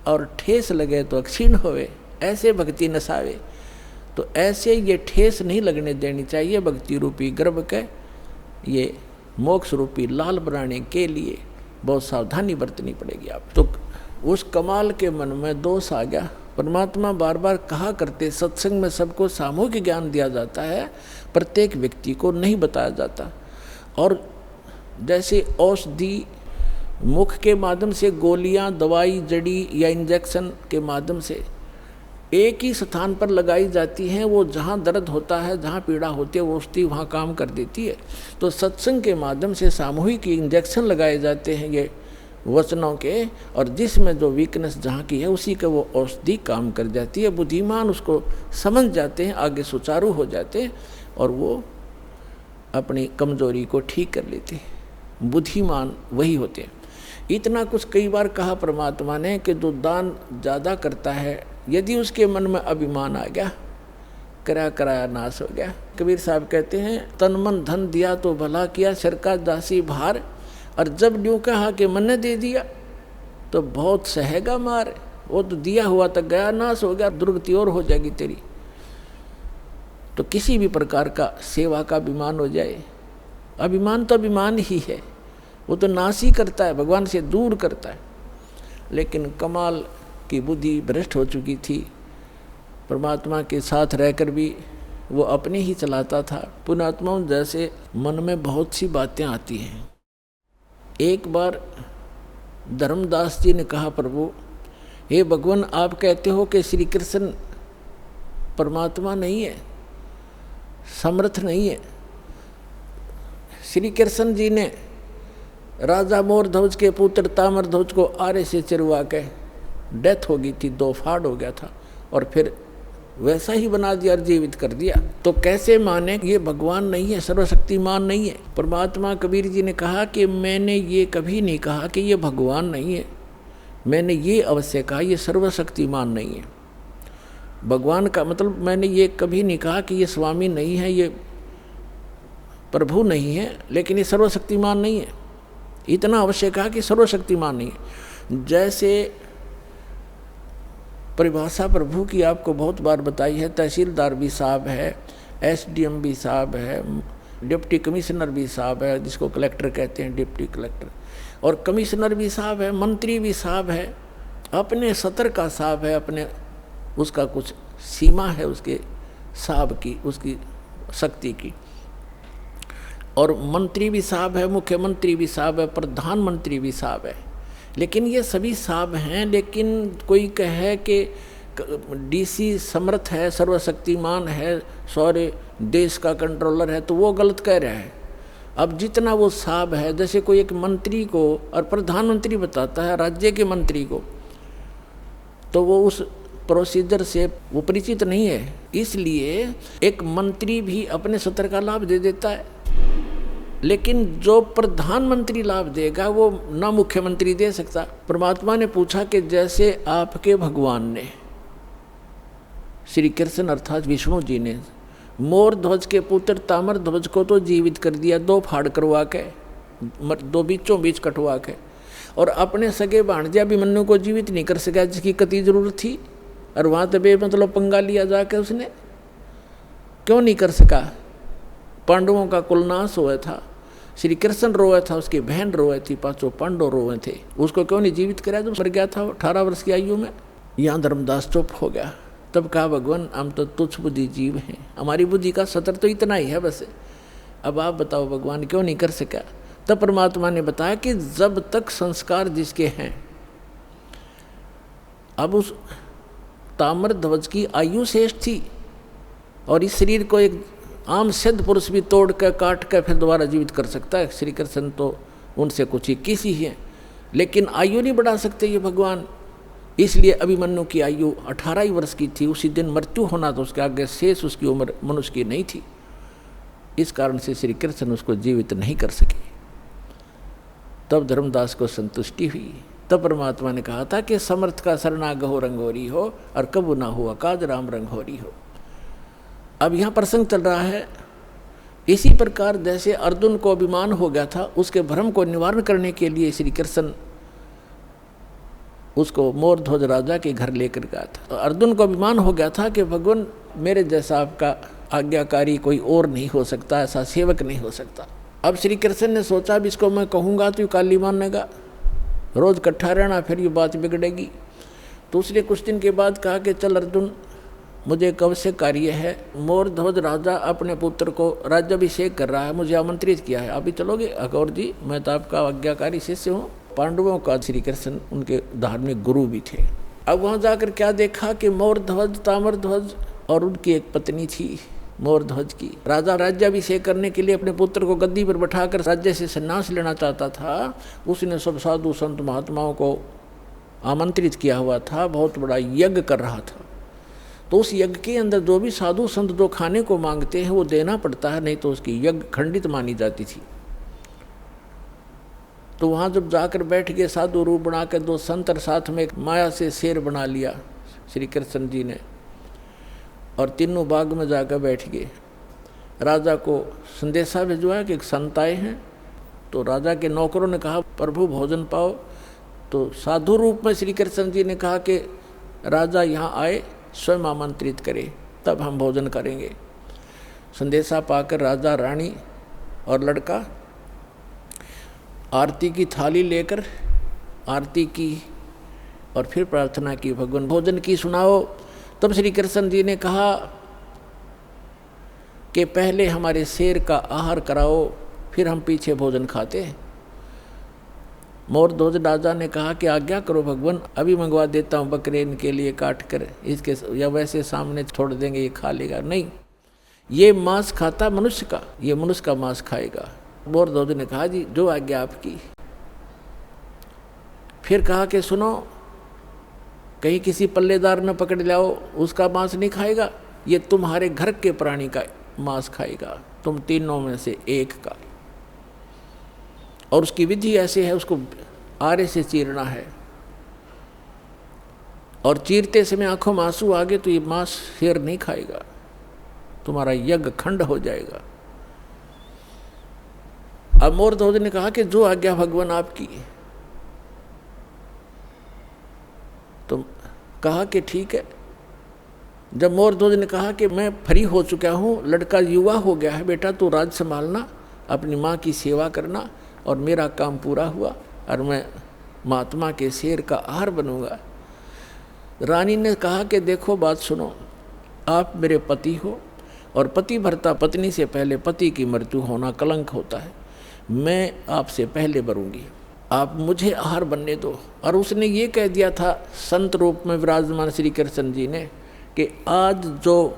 और ठेस लगे तो क्षीण होवे, ऐसे भक्ति नसावे। तो ऐसे ये ठेस नहीं लगने देनी चाहिए भक्ति रूपी गर्भ के। ये मोक्ष रूपी लाल बनाने के लिए बहुत सावधानी बरतनी पड़ेगी आप। तो उस कमाल के मन में दोष आ गया। परमात्मा बार बार कहा करते सत्संग में सबको सामूहिक ज्ञान दिया जाता है, प्रत्येक व्यक्ति को नहीं बताया जाता। और जैसे औषधि मुख के माध्यम से गोलियां, दवाई, जड़ी या इंजेक्शन के माध्यम से एक ही स्थान पर लगाई जाती हैं, वो जहाँ दर्द होता है, जहाँ पीड़ा होती है वो औषधि वहाँ काम कर देती है। तो सत्संग के माध्यम से सामूहिक इंजेक्शन लगाए जाते हैं ये वचनों के, और जिसमें जो वीकनेस जहाँ की है उसी का वो औषधि काम कर जाती है। बुद्धिमान उसको समझ जाते हैं, आगे सुचारू हो जाते हैं और वो अपनी कमजोरी को ठीक कर लेते हैं। बुद्धिमान वही होते हैं। इतना कुछ कई बार कहा परमात्मा ने कि जो दान ज़्यादा करता है यदि उसके मन में अभिमान आ गया, कराया नाश हो गया। कबीर साहब कहते हैं तन मन धन दिया तो भला किया, सिर का दासी भार, और जब न्यू कहा कि मन ने दे दिया तो बहुत सहेगा मार। वो तो दिया हुआ तक गया, नाश हो गया, दुर्गति और हो जाएगी तेरी। तो किसी भी प्रकार का सेवा का अभिमान हो जाए, अभिमान तो अभिमान ही है, वो तो नाश ही करता है, भगवान से दूर करता है। लेकिन कमाल की बुद्धि भ्रष्ट हो चुकी थी, परमात्मा के साथ रहकर भी वो अपने ही चलाता था। पुण्यात्माओं, जैसे मन में बहुत सी बातें आती हैं। एक बार धर्मदास जी ने कहा प्रभु हे भगवान, आप कहते हो कि श्री कृष्ण परमात्मा नहीं है, समर्थ नहीं है। श्री कृष्ण जी ने राजा मोरध्वज के पुत्र ताम्रध्वज को आरे से चिरवा के डेथ हो गई थी, 2 फाड़ हो गया था, और फिर वैसा ही बना दिया और जीवित कर दिया। तो कैसे माने ये भगवान नहीं है, सर्वशक्तिमान नहीं है। परमात्मा कबीर जी ने कहा कि मैंने ये कभी नहीं कहा कि ये भगवान नहीं है, मैंने ये अवश्य कहा ये सर्वशक्तिमान नहीं है। भगवान का मतलब मैंने ये कभी नहीं कहा कि ये स्वामी नहीं है, ये प्रभु नहीं है, लेकिन ये सर्वशक्तिमान नहीं है। इतना अवश्य कहा कि सर्वशक्तिमान नहीं है। जैसे परिभाषा प्रभु की आपको बहुत बार बताई है, तहसीलदार भी साहब है, एसडीएम भी साहब है, डिप्टी कमिश्नर भी साहब है, जिसको कलेक्टर कहते हैं, डिप्टी कलेक्टर, और कमिश्नर भी साहब है, मंत्री भी साहब है, अपने सतर का साहब है, अपने उसका कुछ सीमा है उसके साहब की, उसकी शक्ति की। और मंत्री भी साहब है, मुख्यमंत्री भी साहब है, प्रधानमंत्री भी साहब है। लेकिन ये सभी साहब हैं, लेकिन कोई कहे कि डीसी समर्थ है, सर्वशक्तिमान है, सारे देश का कंट्रोलर है, तो वो गलत कह रहा है। अब जितना वो साब है, जैसे कोई एक मंत्री को और प्रधानमंत्री बताता है राज्य के मंत्री को, तो वो उस प्रोसीजर से वो परिचित नहीं है, इसलिए एक मंत्री भी अपने सत्र का लाभ दे देता है, लेकिन जो प्रधानमंत्री लाभ देगा वो ना मुख्यमंत्री दे सकता। परमात्मा ने पूछा कि जैसे आपके भगवान ने, श्री कृष्ण अर्थात विष्णु जी ने, मोर ध्वज के पुत्र ताम्र ध्वज को तो जीवित कर दिया, 2 फाड़ करवा के, 2 बीचों बीच कटवा के, और अपने सगे भांजा अभिमन्यु को जीवित नहीं कर सका जिसकी कति जरूरत थी, और वहाँ तो मतलब पंगा लिया जाके उसने क्यों नहीं कर सका। पांडवों का कुलनाश हुआ था, श्री कृष्ण रोए था, उसकी बहन रोए थी, 5 पांडव रोए थे, उसको क्यों नहीं जीवित कराया जब मर गया था 18 वर्ष की आयु में। यहाँ धर्मदास चुप हो गया। तब कहा भगवान हम तो तुच्छ बुद्धि जीव हैं, हमारी बुद्धि का सतर तो इतना ही है बस, अब आप बताओ भगवान क्यों नहीं कर सका। तब परमात्मा ने बताया कि जब तक संस्कार जिसके हैं, अब उस ताम्र ध्वज की आयु शेष थी और इस शरीर को एक आम सिद्ध पुरुष भी तोड़ कर काट कर फिर दोबारा जीवित कर सकता है। श्री कृष्ण तो उनसे कुछ 21 ही हैं, लेकिन आयु नहीं बढ़ा सकते ये भगवान, इसलिए अभिमन्यु की आयु 18 ही वर्ष की थी। उसी दिन मृत्यु होना तो उसके आगे शेष उसकी उम्र मनुष्य की नहीं थी, इस कारण से श्री कृष्ण उसको जीवित नहीं कर सके। तब धर्मदास को संतुष्टि हुई। तब परमात्मा ने कहा था कि समर्थ का शरणागहो रंगोरी हो और कबू ना हुआ काज राम रंगोरी हो। अब यहाँ प्रसंग चल रहा है, इसी प्रकार जैसे अर्जुन को अभिमान हो गया था, उसके भ्रम को निवारण करने के लिए श्री कृष्ण उसको मोर ध्वज राजा के घर लेकर गया था। तो अर्जुन को अभिमान हो गया था कि भगवान मेरे जैसा आपका आज्ञाकारी कोई और नहीं हो सकता, ऐसा सेवक नहीं हो सकता। अब श्री कृष्ण ने सोचा अब इसको मैं कहूँगा तो ये काली मानेगा, रोज इकट्ठा रहना, फिर ये बात बिगड़ेगी। तो उसने कुछ दिन के बाद कहा कि चल अर्जुन, मुझे एक आवश्यक कार्य है, मोर ध्वज राजा अपने पुत्र को राज्याभिषेक कर रहा है, मुझे आमंत्रित किया है, आप भी चलोगे? अकौर जी मैं तो आपका आज्ञाकारी शिष्य हूँ। पांडवों का श्री कृष्ण उनके धार्मिक गुरु भी थे। अब वहाँ जाकर क्या देखा कि मोर ध्वज ताम्र ध्वज और उनकी एक पत्नी थी मोर ध्वज की। राजा राज्याभिषेक करने के लिए अपने पुत्र को गद्दी पर बैठाकर राज्य से संन्यास लेना चाहता था। उसने सब साधु संत महात्माओं को आमंत्रित किया हुआ था, बहुत बड़ा यज्ञ कर रहा था। तो उस यज्ञ के अंदर जो भी साधु संत जो खाने को मांगते हैं वो देना पड़ता है, नहीं तो उसकी यज्ञ खंडित मानी जाती थी। तो वहाँ जब जाकर बैठ गए साधु रूप बना कर 2 संत और साथ में एक माया से शेर बना लिया श्री कृष्ण जी ने, और तीनों बाग में जाकर बैठ गए। राजा को संदेशा भिजवाया कि एक संत आए हैं। तो राजा के नौकरों ने कहा प्रभु भोजन पाओ। तो साधु रूप में श्री कृष्ण जी ने कहा कि राजा यहाँ आए, स्वयं आमंत्रित करे तब हम भोजन करेंगे। संदेशा पाकर राजा रानी और लड़का आरती की थाली लेकर आरती की और फिर प्रार्थना की भगवान भोजन की सुनाओ। तब श्री कृष्ण जी ने कहा कि पहले हमारे शेर का आहार कराओ, फिर हम पीछे भोजन खाते हैं। मोर ध्वज राजा ने कहा कि आज्ञा करो भगवान, अभी मंगवा देता हूँ बकरे इनके लिए काट कर, इसके या वैसे सामने छोड़ देंगे ये खा लेगा। नहीं, ये मांस खाता मनुष्य का, ये मनुष्य का मांस खाएगा। मोर ध्वज ने कहा जी जो आज्ञा आपकी। फिर कहा कि सुनो, कहीं किसी पल्लेदार न पकड़ लाओ, उसका मांस नहीं खाएगा, ये तुम्हारे घर के प्राणी का मांस खाएगा, तुम तीनों में से एक का। और उसकी विधि ऐसे है, उसको आरे से चीरना है, और चीरते समय आंखों में आंसू आ गए तो ये मांस शेर नहीं खाएगा, तुम्हारा यज्ञ खंड हो जाएगा। अब मोर ध्वज ने कहा कि जो आज्ञा भगवान आपकी। तो कहा कि ठीक है। जब मोर ध्वज ने कहा कि मैं फ्री हो चुका हूँ, लड़का युवा हो गया है, बेटा तू राज संभालना, अपनी माँ की सेवा करना, और मेरा काम पूरा हुआ और मैं महात्मा के शेर का आहार बनूंगा। रानी ने कहा कि देखो बात सुनो, आप मेरे पति हो और पति भरता पत्नी से पहले पति की मृत्यु होना कलंक होता है, मैं आपसे पहले मरूंगी, आप मुझे आहार बनने दो। और उसने ये कह दिया था संत रूप में विराजमान श्री कृष्ण जी ने कि आज जो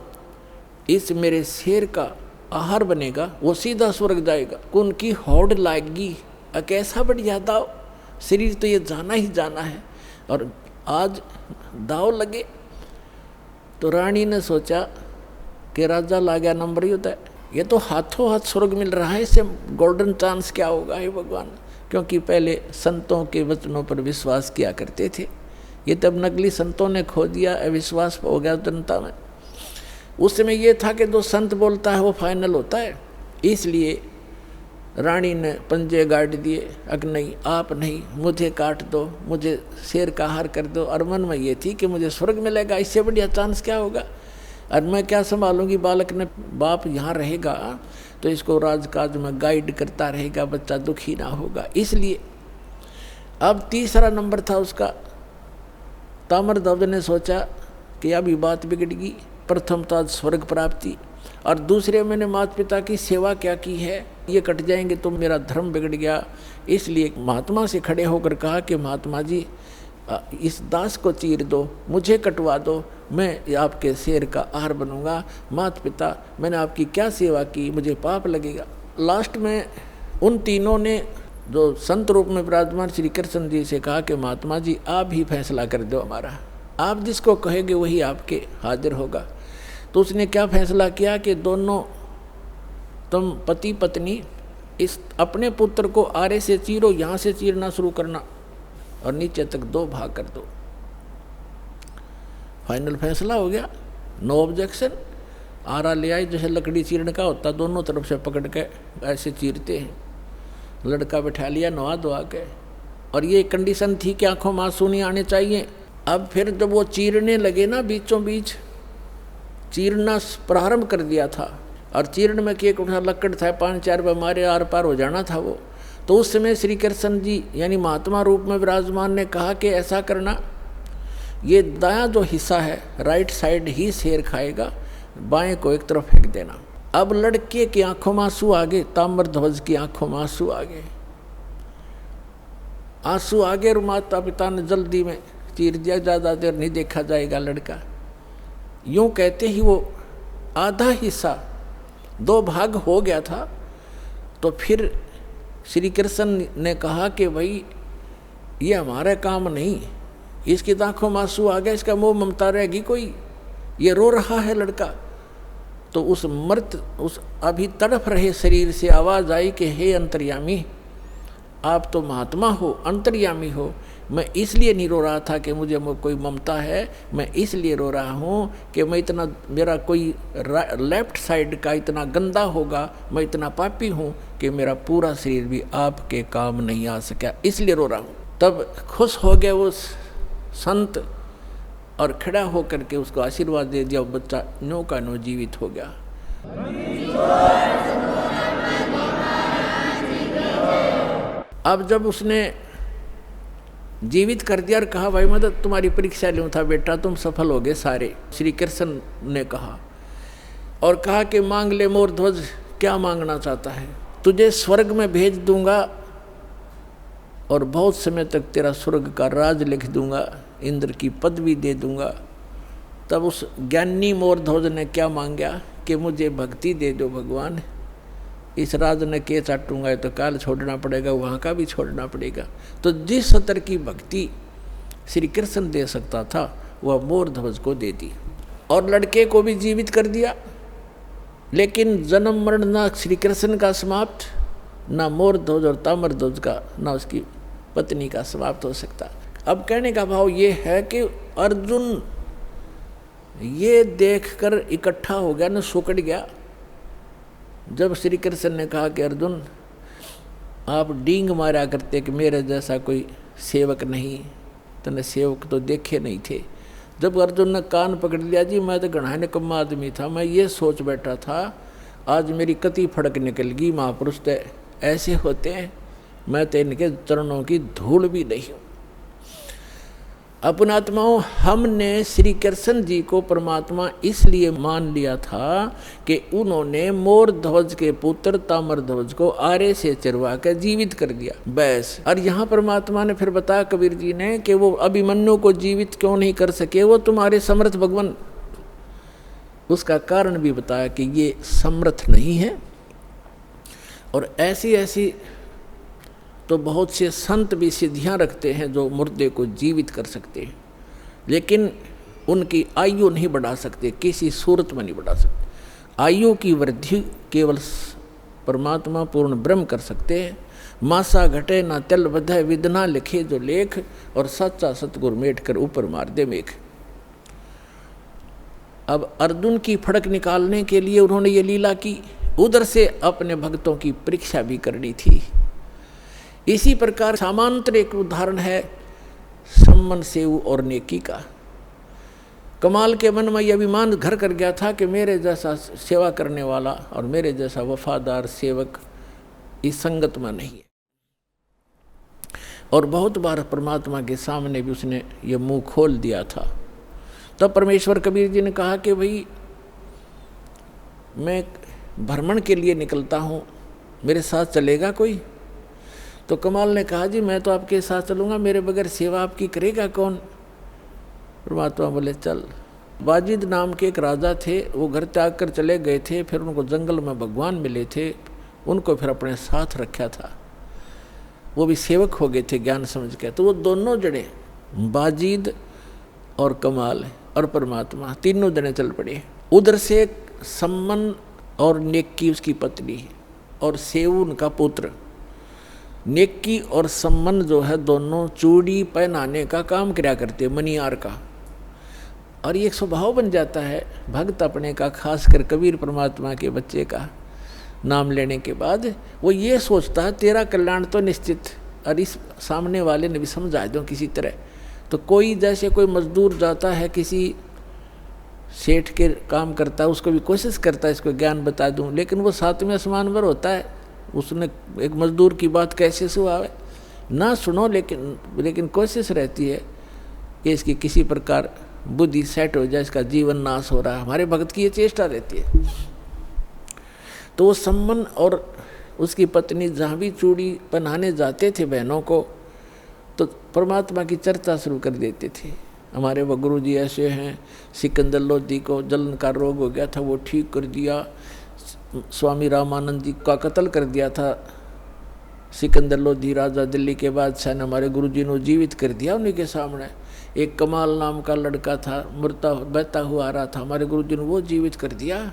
इस मेरे शेर का आहार बनेगा वो सीधा स्वर्ग जाएगा। उनकी होड़ लाएगी, कैसा बढ़िया दाव, शरीर तो ये जाना ही जाना है। और आज दाव लगे तो रानी ने सोचा कि राजा ला गया नंबर ही होता है, ये तो हाथों हाथ स्वर्ग मिल रहा है, इससे गोल्डन चांस क्या होगा हे भगवान। क्योंकि पहले संतों के वचनों पर विश्वास किया करते थे, ये तब नकली संतों ने खो दिया, अविश्वास हो गया जनता में। उस समय ये था कि जो संत बोलता है वो फाइनल होता है। इसलिए रानी ने पंजे गाड़ दिए, अग नहीं आप नहीं, मुझे काट दो, मुझे शेर का आहार कर दो। और मन में ये थी कि मुझे स्वर्ग मिलेगा, इससे बढ़िया चांस क्या होगा, और मैं क्या संभालूंगी। बालक ने, बाप यहाँ रहेगा तो इसको राजकाज में गाइड करता रहेगा, बच्चा दुखी ना होगा। इसलिए अब तीसरा नंबर था उसका। ताम्रध्वज ने सोचा कि अभी बात बिगड़ गई, प्रथम तो आज स्वर्ग प्राप्ति और दूसरे मैंने माता पिता की सेवा क्या की है, ये कट जाएंगे तो मेरा धर्म बिगड़ गया। इसलिए महात्मा से खड़े होकर कहा कि महात्मा जी इस दास को चीर दो, मुझे कटवा दो, मैं आपके शेर का आहार बनूंगा। माता पिता मैंने आपकी क्या सेवा की, मुझे पाप लगेगा। लास्ट में उन तीनों ने जो संत रूप में विराजमान श्री कृष्ण जी से कहा कि महात्मा जी आप ही फैसला कर दो हमारा, आप जिसको कहेंगे वही आपके हाजिर होगा। तो उसने क्या फैसला किया कि दोनों तुम पति पत्नी इस अपने पुत्र को आरे से चीरो, यहाँ से चीरना शुरू करना और नीचे तक 2 भाग कर दो। फाइनल फैसला हो गया, नो ऑब्जेक्शन। आरा ले आए, जैसे लकड़ी चीरने का होता, दोनों तरफ से पकड़ के ऐसे चीरते हैं। लड़का बैठा लिया, नवा धोआ के, और ये कंडीशन थी कि आंखों में आंसू नहीं आने चाहिए। अब फिर जब वो चीरने लगे ना, बीचों बीच चीरना प्रारंभ कर दिया था, और चीरण में एक उठा लकड़ था, 5-4 मारे आर पार हो जाना था वो। तो उस समय श्री कृष्ण जी यानी महात्मा रूप में विराजमान ने कहा कि ऐसा करना, ये दायां जो हिस्सा है राइट साइड ही शेर खाएगा, बाएं को एक तरफ फेंक देना। अब लड़के की आंखों में आंसू आ गए, ताम्रध्वज की आंखों में आंसू आ गए, आंसू आ गए। और माता पिता ने जल्दी में चीर दिया, ज़्यादा देर नहीं देखा जाएगा लड़का। यूं कहते ही वो आधा हिस्सा 2 भाग हो गया था। तो फिर श्री कृष्ण ने कहा कि भाई ये हमारा काम नहीं, इसकी आंखों में आंसू आ गया, इसका मोह ममता रहेगी कोई, ये रो रहा है लड़का। तो उस अभी तड़फ रहे शरीर से आवाज़ आई कि हे अंतर्यामी, आप तो महात्मा हो, अंतर्यामी हो, मैं इसलिए नहीं रो रहा था कि मुझे कोई ममता है, मैं इसलिए रो रहा हूँ कि मैं इतना, मेरा कोई लेफ्ट साइड का इतना गंदा होगा, मैं इतना पापी हूँ कि मेरा पूरा शरीर भी आपके काम नहीं आ सका, इसलिए रो रहा हूँ। तब खुश हो गया वो संत और खड़ा होकर के उसको आशीर्वाद दे दिया। बच्चा नो का नो जीवित हो गया। अब जब उसने जीवित कर दिया और कहा भाई मैं तो तुम्हारी परीक्षा लूँ था बेटा, तुम सफल हो गए सारे, श्री कृष्ण ने कहा, और कहा कि मांग ले मोर ध्वज, क्या मांगना चाहता है, तुझे स्वर्ग में भेज दूंगा और बहुत समय तक तेरा स्वर्ग का राज लिख दूंगा, इंद्र की पदवी दे दूंगा। तब उस ज्ञानी मोर ध्वज ने क्या मांगा कि मुझे भक्ति दे दो भगवान, इस राज ने के चाटूंगा तो काल छोड़ना पड़ेगा, वहाँ का भी छोड़ना पड़ेगा। तो जिस स्तर की भक्ति श्री कृष्ण दे सकता था वह मोर ध्वज को दे दी, और लड़के को भी जीवित कर दिया। लेकिन जन्म मरण ना श्री कृष्ण का समाप्त, ना मोर ध्वज और ताम्र ध्वज का, ना उसकी पत्नी का समाप्त हो सकता। अब कहने का भाव ये है कि अर्जुन ये देखकर इकट्ठा हो गया ना, सुकड़ गया। जब श्री कृष्ण ने कहा कि अर्जुन आप डींग मारा करते कि मेरे जैसा कोई सेवक नहीं, तने सेवक तो देखे नहीं थे। जब अर्जुन ने कान पकड़ लिया, जी मैं तो घना निकम्मा आदमी था, मैं ये सोच बैठा था आज मेरी कति फड़क निकल गई, महापुरुष तो ऐसे होते हैं, मैं तो इनके चरणों की धूल भी नहीं हूँ। अपनात्माओं, हमने श्री कृष्ण जी को परमात्मा इसलिए मान लिया था कि उन्होंने मोर ध्वज के पुत्र ताम्र ध्वज को आरे से चिरवा कर जीवित कर दिया, बस। और यहाँ परमात्मा ने फिर बताया कबीर जी ने कि वो अभिमन्यु को जीवित क्यों नहीं कर सके, वो तुम्हारे समर्थ भगवान उसका कारण भी बताया कि ये समर्थ नहीं है। और ऐसी ऐसी तो बहुत से संत भी सिद्धियां रखते हैं जो मुर्दे को जीवित कर सकते हैं, लेकिन उनकी आयु नहीं बढ़ा सकते, किसी सूरत में नहीं बढ़ा सकते। आयु की वृद्धि केवल परमात्मा पूर्ण ब्रह्म कर सकते हैं। मासा घटे ना तिल बधे, विदना लिखे जो लेख, और सच्चा सतगुरु मेट कर ऊपर मार दे मेघ। अब अर्जुन की फड़क निकालने के लिए उन्होंने ये लीला की, उधर से अपने भक्तों की परीक्षा भी करनी थी। इसी प्रकार सामान्य एक उदाहरण है सम्मन सेव और नेकी का। कमाल के मन में यह अभिमान घर कर गया था कि मेरे जैसा सेवा करने वाला और मेरे जैसा वफादार सेवक इस संगत में नहीं है। और बहुत बार परमात्मा के सामने भी उसने ये मुंह खोल दिया था। तब परमेश्वर कबीर जी ने कहा कि भाई मैं भ्रमण के लिए निकलता हूँ, मेरे साथ चलेगा कोई? तो कमाल ने कहा जी मैं तो आपके साथ चलूँगा, मेरे बगैर सेवा आपकी करेगा कौन? परमात्मा बोले चल। बाजिद नाम के एक राजा थे, वो घर त्याग कर चले गए थे, फिर उनको जंगल में भगवान मिले थे, उनको फिर अपने साथ रखा था, वो भी सेवक हो गए थे ज्ञान समझ के। तो वो दोनों जने बाजिद और कमाल और परमात्मा तीनों जने चल पड़े। उधर से सम्मन और नेकी उसकी पत्नी और सेव उनका पुत्र। नेकी और सम्मन जो है दोनों चूड़ी पहनाने का काम किया करते, मनियार का। और ये एक स्वभाव बन जाता है भक्त अपने का, खासकर कबीर परमात्मा के बच्चे का नाम लेने के बाद वो ये सोचता है तेरा कल्याण तो निश्चित, और इस सामने वाले ने भी समझा दूँ किसी तरह। तो कोई जैसे कोई मजदूर जाता है किसी सेठ के काम करता है, उसको भी कोशिश करता है इसको ज्ञान बता दूं, लेकिन वो सातवें आसमान पर होता है, उसने एक मजदूर की बात कैसे सुनावे ना सुनो, लेकिन कोशिश रहती है कि इसकी किसी प्रकार बुद्धि सेट हो जाए, इसका जीवन नाश हो रहा है। हमारे भक्त की ये चेष्टा रहती है। तो वो सम्मन और उसकी पत्नी जहाँ भी चूड़ी पहनाने जाते थे बहनों को, तो परमात्मा की चर्चा शुरू कर देते थे। हमारे वो गुरु जी ऐसे हैं, सिकंदर लोधी को जलन का रोग हो गया था, वो ठीक कर दिया। स्वामी रामानंद जी का कत्ल कर दिया था सिकंदर लोधी राजा दिल्ली के बादशाह ने, हमारे गुरु जी ने जीवित कर दिया उन्हीं के सामने। एक कमाल नाम का लड़का था, मरता बहता हुआ आ रहा था, हमारे गुरु जी ने वो जीवित कर दिया।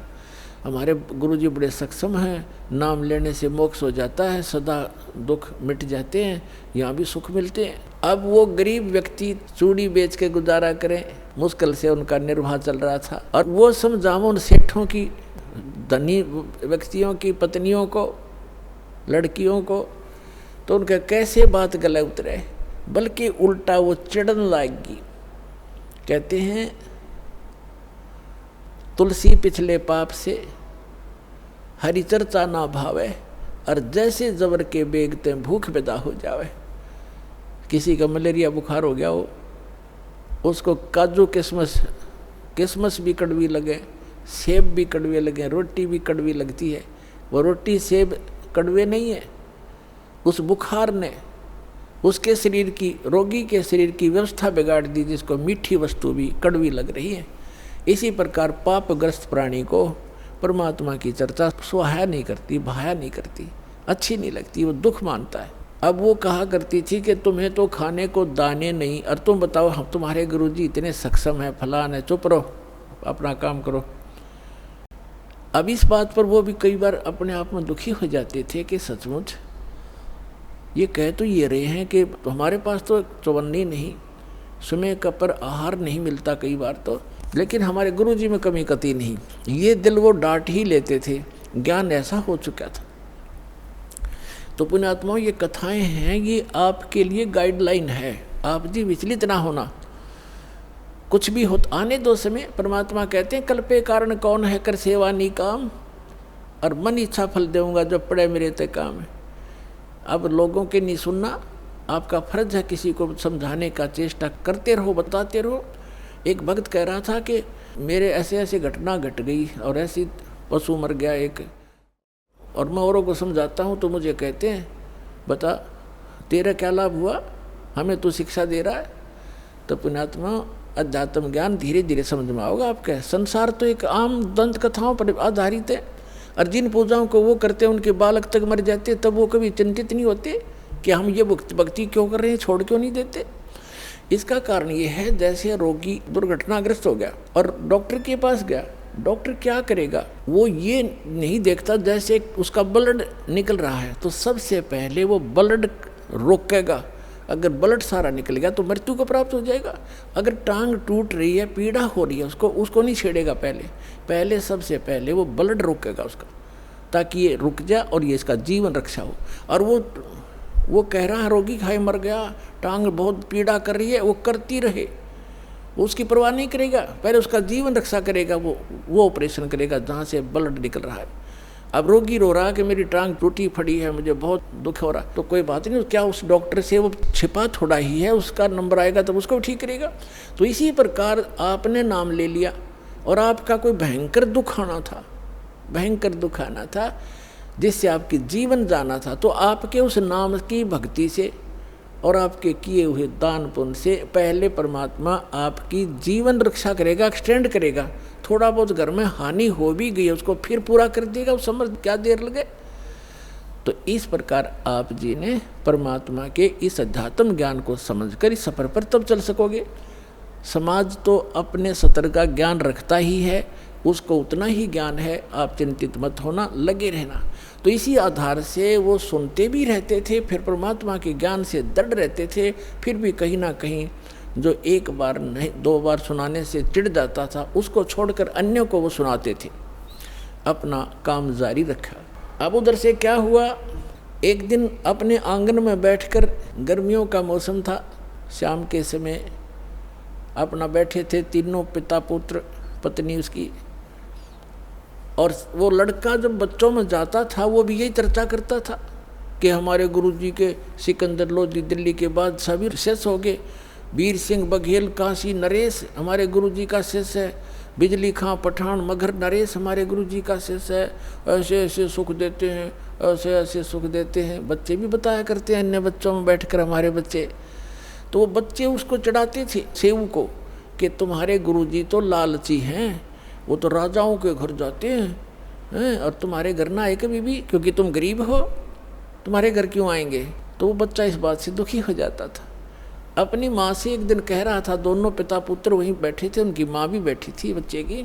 हमारे गुरु जी बड़े सक्षम हैं, नाम लेने से मोक्ष हो जाता है, सदा दुख मिट जाते हैं, यहाँ भी सुख मिलते हैं। अब वो गरीब व्यक्ति चूड़ी बेच के गुजारा करें, मुश्किल से उनका निर्वाह चल रहा था। और वो समझाओ उन सेठों की, धनी व्यक्तियों की पत्नियों को, लड़कियों को, तो उनका कैसे बात गले उतरे, बल्कि उल्टा वो चिढ़न लाएगी। कहते हैं तुलसी पिछले पाप से हरि चर्चा ना भावे, और जैसे जबर के बेगते भूख पैदा हो जावे। किसी का मलेरिया बुखार हो गया हो, उसको काजू किशमिश भी कड़वी लगे, सेब भी कड़वे लगे, रोटी भी कड़वी लगती है। वो रोटी सेब कड़वे नहीं है, उस बुखार ने उसके शरीर की, रोगी के शरीर की व्यवस्था बिगाड़ दी, जिसको मीठी वस्तु भी कड़वी लग रही है। इसी प्रकार पापग्रस्त प्राणी को परमात्मा की चर्चा सुहाया नहीं करती, भाया नहीं करती, अच्छी नहीं लगती, वो दुख मानता है। अब वो कहा करती थी कि तुम्हें तो खाने को दाने नहीं, और तुम बताओ हम तुम्हारे गुरुजी इतने सक्षम हैं, फलान है, चुप रहो, अपना काम करो। अब इस बात पर वो भी कई बार अपने आप में दुखी हो जाते थे कि सचमुच ये कह तो ये रहे हैं कि हमारे पास तो चौवन्नी नहीं, समय का पर आहार नहीं मिलता कई बार तो, लेकिन हमारे गुरुजी में कमी कती नहीं। ये दिल वो डांट ही लेते थे, ज्ञान ऐसा हो चुका था। तो पुण्यात्माओं, ये कथाएं हैं, ये आपके लिए गाइडलाइन है। आप जी विचलित ना होना, कुछ भी हो आने दो समय। परमात्मा कहते हैं कल्पे कारण कौन है, कर सेवा नी काम, और मन इच्छा फल देऊंगा जो पड़े मेरे ते काम है। अब लोगों के नहीं सुनना, आपका फर्ज है किसी को समझाने का चेष्टा करते रहो, बताते रहो। एक भक्त कह रहा था कि मेरे ऐसे ऐसे घटना घट गई और ऐसी पशु मर गया एक, और मैं औरों को समझाता हूँ तो मुझे कहते हैं बता तेरा क्या लाभ हुआ, हमें तो शिक्षा दे रहा है। तो पुण्यात्मा अध्यात्म ज्ञान धीरे धीरे समझ में आओगा आपके। संसार तो एक आम दंत कथाओं पर आधारित है, और जिन पूजाओं को वो करते हैं उनके बालक तक मर जाते, तब वो कभी चिंतित नहीं होते कि हम ये भक्ति क्यों कर रहे हैं, छोड़ क्यों नहीं देते। इसका कारण ये है, जैसे रोगी दुर्घटनाग्रस्त हो गया और डॉक्टर के पास गया, डॉक्टर क्या करेगा, वो ये नहीं देखता जैसे उसका ब्लड निकल रहा है तो सबसे पहले वो ब्लड रोकेगा। अगर ब्लड सारा निकल गया तो मृत्यु को प्राप्त हो जाएगा। अगर टांग टूट रही है, पीड़ा हो रही है, उसको नहीं छेड़ेगा, पहले सबसे पहले वो ब्लड रोकेगा उसका, ताकि ये रुक जाए और ये इसका जीवन रक्षा हो। और वो कह रहा है रोगी खाए मर गया, टांग बहुत पीड़ा कर रही है, वो करती रहे, उसकी परवाह नहीं करेगा, पहले उसका जीवन रक्षा करेगा, वो ऑपरेशन करेगा जहाँ से ब्लड निकल रहा है। अब रोगी रो रहा है कि मेरी टांग टूटी फड़ी है, मुझे बहुत दुख हो रहा, तो कोई बात नहीं, क्या उस डॉक्टर से वो छिपा थोड़ा ही है, उसका नंबर आएगा तब उसको ठीक करेगा। तो इसी प्रकार आपने नाम ले लिया और आपका कोई भयंकर दुख आना था जिससे आपकी जीवन जाना था, तो आपके उस नाम की भक्ति से और आपके किए हुए दान पुण्य से पहले परमात्मा आपकी जीवन रक्षा करेगा, एक्सटेंड करेगा। थोड़ा बहुत घर में हानि हो भी गई उसको फिर पूरा कर देगा, उस समझ क्या देर लगे। तो इस प्रकार आप जी ने परमात्मा के इस अध्यात्म ज्ञान को समझकर इस सफर पर तब चल सकोगे। समाज तो अपने सतर का ज्ञान रखता ही है, उसको उतना ही ज्ञान है, आप चिंतित मत होना, लगे रहना। तो इसी आधार से वो सुनते भी रहते थे, फिर परमात्मा के ज्ञान से दृढ़ रहते थे, फिर भी कहीं ना कहीं जो एक बार नहीं 2 बार सुनाने से चिढ़ जाता था, उसको छोड़कर अन्य को वो सुनाते थे, अपना काम जारी रखा। अब उधर से क्या हुआ, एक दिन अपने आंगन में बैठकर, गर्मियों का मौसम था, शाम के समय अपना बैठे थे तीनों, पिता पुत्र पत्नी उसकी, और वो लड़का जब बच्चों में जाता था वो भी यही चर्चा करता था कि हमारे गुरुजी के सिकंदर लोधी दिल्ली के बाद सभी शेष हो गए, वीर सिंह बघेल काशी नरेश हमारे गुरुजी का शेष है, बिजली खां पठान मगर नरेश हमारे गुरुजी का शेष है, ऐसे ऐसे सुख देते हैं, ऐसे ऐसे सुख देते हैं। बच्चे भी बताया करते हैं अन्य बच्चों में बैठकर हमारे बच्चे, तो वो बच्चे उसको चढ़ाते थे सेवू को कि तुम्हारे गुरुजी तो लालची हैं, वो तो राजाओं के घर जाते हैं और तुम्हारे घर ना आए कभी भी, क्योंकि तुम गरीब हो, तुम्हारे घर क्यों आएंगे। तो वो बच्चा इस बात से दुखी हो जाता था। अपनी माँ से एक दिन कह रहा था, दोनों पिता पुत्र वहीं बैठे थे, उनकी माँ भी बैठी थी बच्चे की,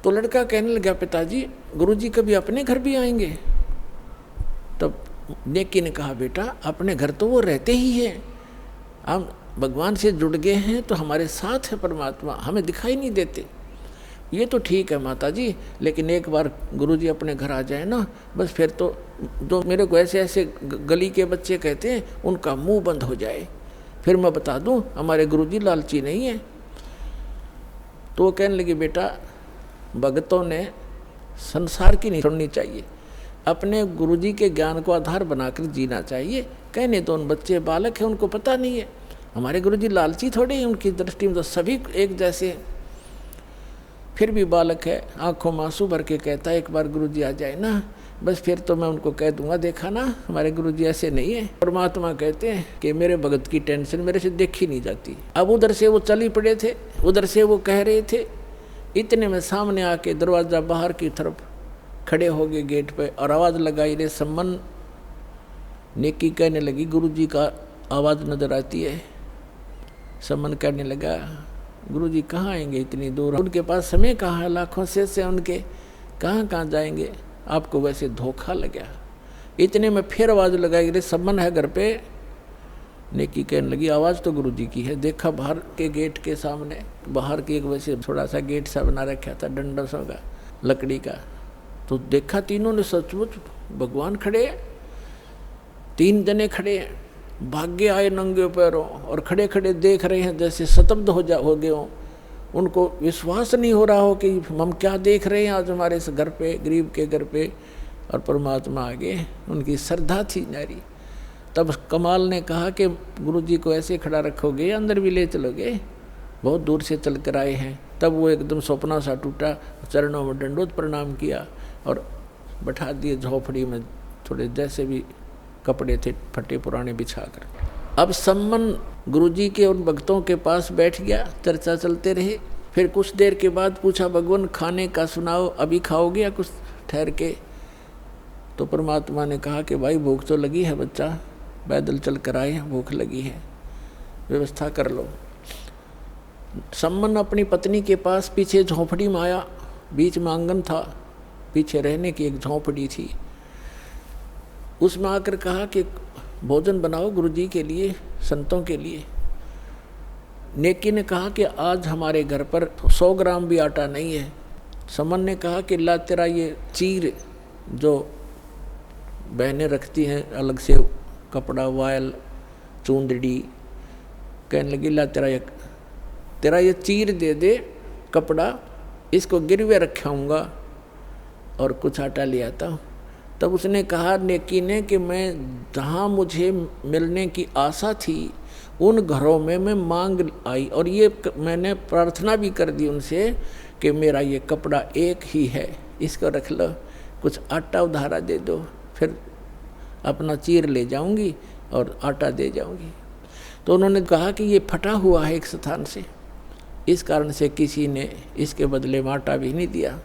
तो लड़का कहने लगा, पिताजी गुरुजी कभी अपने घर भी आएंगे। तब नेकी ने कहा, बेटा अपने घर तो वो रहते ही हैं, हम भगवान से जुड़ गए हैं तो हमारे साथ है परमात्मा, हमें दिखाई नहीं देते। ये तो ठीक है माता जी, लेकिन एक बार गुरुजी अपने घर आ जाए ना, बस फिर तो जो मेरे को ऐसे ऐसे गली के बच्चे कहते हैं उनका मुंह बंद हो जाए, फिर मैं बता दूं हमारे गुरुजी लालची नहीं है। तो वो कहने लगी, बेटा भगतों ने संसार की नहीं छोड़नी चाहिए, अपने गुरुजी के ज्ञान को आधार बनाकर जीना चाहिए। कहने तो उन बच्चे बालक हैं, उनको पता नहीं है हमारे गुरुजी लालची थोड़े हैं, उनकी दृष्टि में तो सभी एक जैसे हैं। फिर भी बालक है, आंखों में आंसू भर के कहता है, एक बार गुरुजी आ जाए ना, बस फिर तो मैं उनको कह दूंगा, देखा ना हमारे गुरुजी ऐसे नहीं है। परमात्मा कहते हैं कि मेरे भगत की टेंशन मेरे से देखी नहीं जाती। अब उधर से वो चल ही पड़े थे, उधर से वो कह रहे थे, इतने में सामने आके दरवाज़ा बाहर की तरफ खड़े हो गए गेट पे और आवाज़ लगाई, रे सम्मन। नेकी कहने लगी, गुरुजी का आवाज़ नजर आती है। सम्मन कहने लगा, गुरुजी कहाँ आएंगे इतनी दूर, उनके पास समय कहाँ है, लाखों से उनके कहाँ कहाँ जाएंगे, आपको वैसे धोखा लगा। इतने में फिर आवाज़ लगाई, रे सम्मन है घर पे। नेकी कहने लगी, आवाज़ तो गुरुजी की है। देखा बाहर के गेट के सामने, बाहर के एक वैसे थोड़ा सा गेट सा बना रखा था डंडों का लकड़ी का, तो देखा तीनों ने सचमुच भगवान खड़े हैं, 3 जने खड़े हैं, भाग्य आए नंगे पैरों और खड़े खड़े देख रहे हैं जैसे स्तब्ध हो गए हों। उनको विश्वास नहीं हो रहा हो कि हम क्या देख रहे हैं आज हमारे इस घर पे, गरीब के घर पे, और परमात्मा आगे। उनकी श्रद्धा थी नारी। तब कमाल ने कहा कि गुरुजी को ऐसे खड़ा रखोगे, अंदर भी ले चलोगे, बहुत दूर से चल कर आए हैं। तब वो एकदम सपना सा टूटा, चरणों में दंडोत प्रणाम किया और बैठा दिए झोपड़ी में, थोड़े जैसे भी कपड़े थे फटे पुराने बिछा कर। अब सम्मन गुरुजी के उन भक्तों के पास बैठ गया, चर्चा चलते रहे। फिर कुछ देर के बाद पूछा, भगवान खाने का सुनाओ, अभी खाओगे या कुछ ठहर के? तो परमात्मा ने कहा कि भाई भूख तो लगी है बच्चा, पैदल चल कर आए हैं, भूख लगी है, व्यवस्था कर लो। सम्मन अपनी पत्नी के पास पीछे झोंपड़ी में आया, बीच में आंगन था, पीछे रहने की एक झोंपड़ी थी। उसमें आकर कहा कि भोजन बनाओ गुरुजी के लिए, संतों के लिए। नेकी ने कहा कि आज हमारे घर पर 100 ग्राम भी आटा नहीं है। समन ने कहा कि ला तेरा ये चीर जो बहनें रखती हैं अलग से कपड़ा, वायल, चूंदड़ी, कहने लगी ला तेरा ये चीर दे दे कपड़ा, इसको गिरवे रखाऊंगा और कुछ आटा ले आता हूँ। तब उसने कहा नेकी ने कि मैं जहाँ मुझे मिलने की आशा थी उन घरों में मैं मांग आई, और ये मैंने प्रार्थना भी कर दी उनसे कि मेरा ये कपड़ा एक ही है, इसको रख लो, कुछ आटा उधारा दे दो, फिर अपना चीर ले जाऊंगी और आटा दे जाऊंगी। तो उन्होंने कहा कि ये फटा हुआ है एक स्थान से, इस कारण से किसी ने इसके बदले में आटा भी नहीं दिया।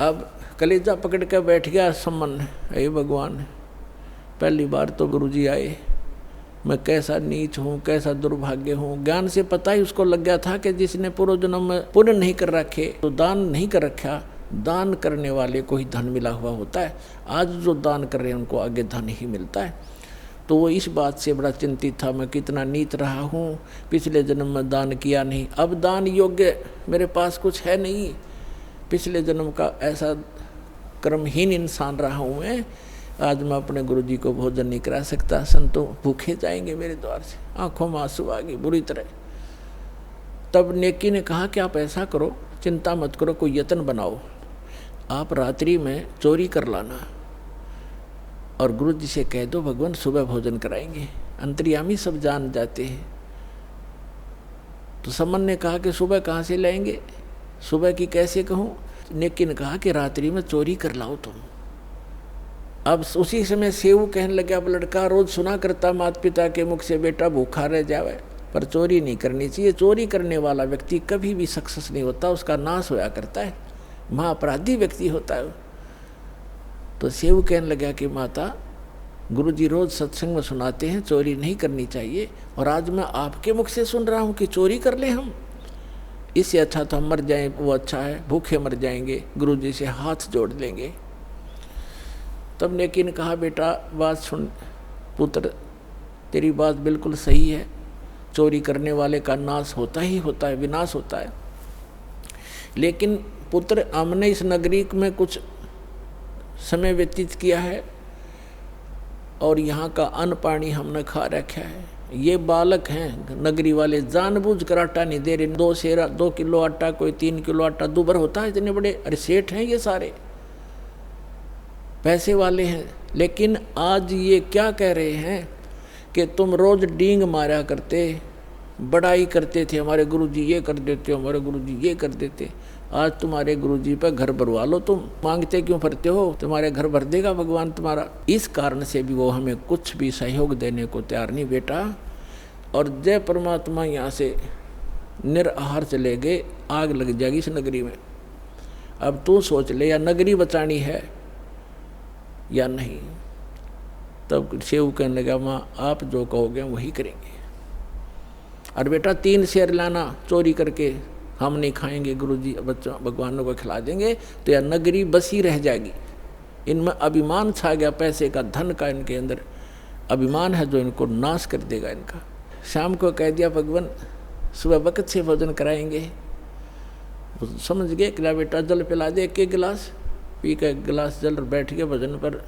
अब कलेजा पकड़ कर बैठ गया सम्मन, हे भगवान, पहली बार तो गुरुजी आए, मैं कैसा नीच हूँ, कैसा दुर्भाग्य हूँ। ज्ञान से पता ही उसको लग गया था कि जिसने पूर्व जन्म में पुण्य नहीं कर रखे तो दान नहीं कर रखा, दान करने वाले को ही धन मिला हुआ होता है। आज जो दान कर रहे हैं उनको आगे धन ही मिलता है। तो वो इस बात से बड़ा चिंतित था, मैं कितना नीच रहा हूँ, पिछले जन्म में दान किया नहीं, अब दान योग्य मेरे पास कुछ है नहीं, पिछले जन्म का ऐसा कर्महीन इंसान रहा हूँ मैं, आज मैं अपने गुरुजी को भोजन नहीं करा सकता, संतों भूखे जाएंगे मेरे द्वार से। आंखों में आंसू आ गए बुरी तरह। तब नेकी ने कहा कि आप ऐसा करो, चिंता मत करो, कोई यत्न बनाओ, आप रात्रि में चोरी कर लाना और गुरुजी से कह दो भगवान सुबह भोजन कराएंगे। अंतर्यामी सब जान जाते हैं। तो समन ने कहा कि सुबह कहाँ से लाएंगे, सुबह की कैसे कहूँ? नेकी ने कहा कि रात्रि में चोरी कर लाओ तुम। अब उसी समय सेऊ कहने लगे, अब लड़का रोज सुना करता माता पिता के मुख से बेटा भूखा रह जावे, पर चोरी नहीं करनी चाहिए। चोरी करने वाला व्यक्ति कभी भी सक्सेस नहीं होता, उसका नाश होया करता है, महाअपराधी व्यक्ति होता है। तो सेऊ कहने लगा कि माता गुरुजी रोज सत्संग में सुनाते हैं चोरी नहीं करनी चाहिए, और आज मैं आपके मुख से सुन रहा हूँ कि चोरी कर ले हम, इससे अच्छा तो हम मर जाएं, वो अच्छा है, भूखे मर जाएंगे, गुरुजी से हाथ जोड़ लेंगे। तब नेकी ने कहा बेटा बात सुन पुत्र, तेरी बात बिल्कुल सही है, चोरी करने वाले का नाश होता ही होता है, विनाश होता है। लेकिन पुत्र हमने इस नगरी में कुछ समय व्यतीत किया है और यहाँ का अन्न पानी हमने खा रखा है। ये बालक हैं नगरी वाले, जानबूझ कर आटा नहीं दे रहे। 2 सेरा 2 किलो आटा, कोई 3 किलो आटा, दुबर होता है। इतने बड़े अरे सेठ हैं ये सारे, पैसे वाले हैं। लेकिन आज ये क्या कह रहे हैं कि तुम रोज डींग मारा करते, बड़ाई करते थे, हमारे गुरुजी ये कर देते, हमारे गुरुजी ये कर देते। आज तुम्हारे गुरुजी पर घर भरवा लो, तुम मांगते क्यों फिरते हो, तुम्हारे घर भर देगा भगवान तुम्हारा। इस कारण से भी वो हमें कुछ भी सहयोग देने को तैयार नहीं बेटा। और जय परमात्मा यहाँ से निराहार चले गए, आग लग जाएगी इस नगरी में। अब तू सोच ले, या नगरी बचानी है या नहीं। तब सेऊ कहने लगा माँ आप जो कहोगे वही करेंगे। और बेटा 3 शेर लाना चोरी करके, हम नहीं खाएंगे, गुरुजी बच्चों भगवानों को खिला देंगे, तो यह नगरी बसी रह जाएगी। इनमें अभिमान छा गया, पैसे का, धन का, इनके अंदर अभिमान है जो इनको नाश कर देगा इनका। शाम को कह दिया भगवान सुबह वक्त से भोजन कराएंगे। समझ गए कि बेटा जल पिला दे 1 गिलास, पी के गिलास जल बैठ गए भोजन पर।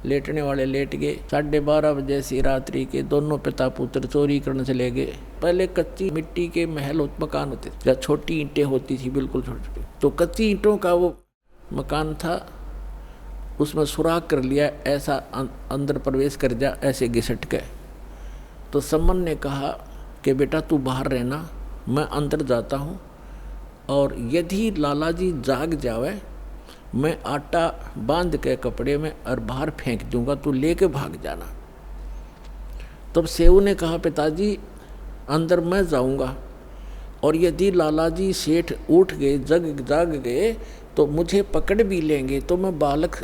लेटने वाले लेट गए। 12:30 बजे से रात्रि के दोनों पिता पुत्र चोरी करने चले गए। पहले कच्ची मिट्टी के महल मकान होते थे, जहाँ छोटी ईंटें होती थी, बिल्कुल छोटी, तो कच्ची ईंटों का वो मकान था, उसमें सुराख कर लिया, ऐसा अंदर प्रवेश कर जा, ऐसे घिसट गए। तो सम्मन ने कहा कि बेटा तू बाहर रहना, मैं अंदर जाता हूँ, और यदि लाला जी जाग जावे मैं आटा बांध के कपड़े में और बाहर फेंक दूंगा, तू लेके भाग जाना। तब सेऊ ने कहा, पिताजी अंदर मैं जाऊंगा, और यदि लाला जी सेठ उठ गए, जाग गए, तो मुझे पकड़ भी लेंगे, तो मैं बालक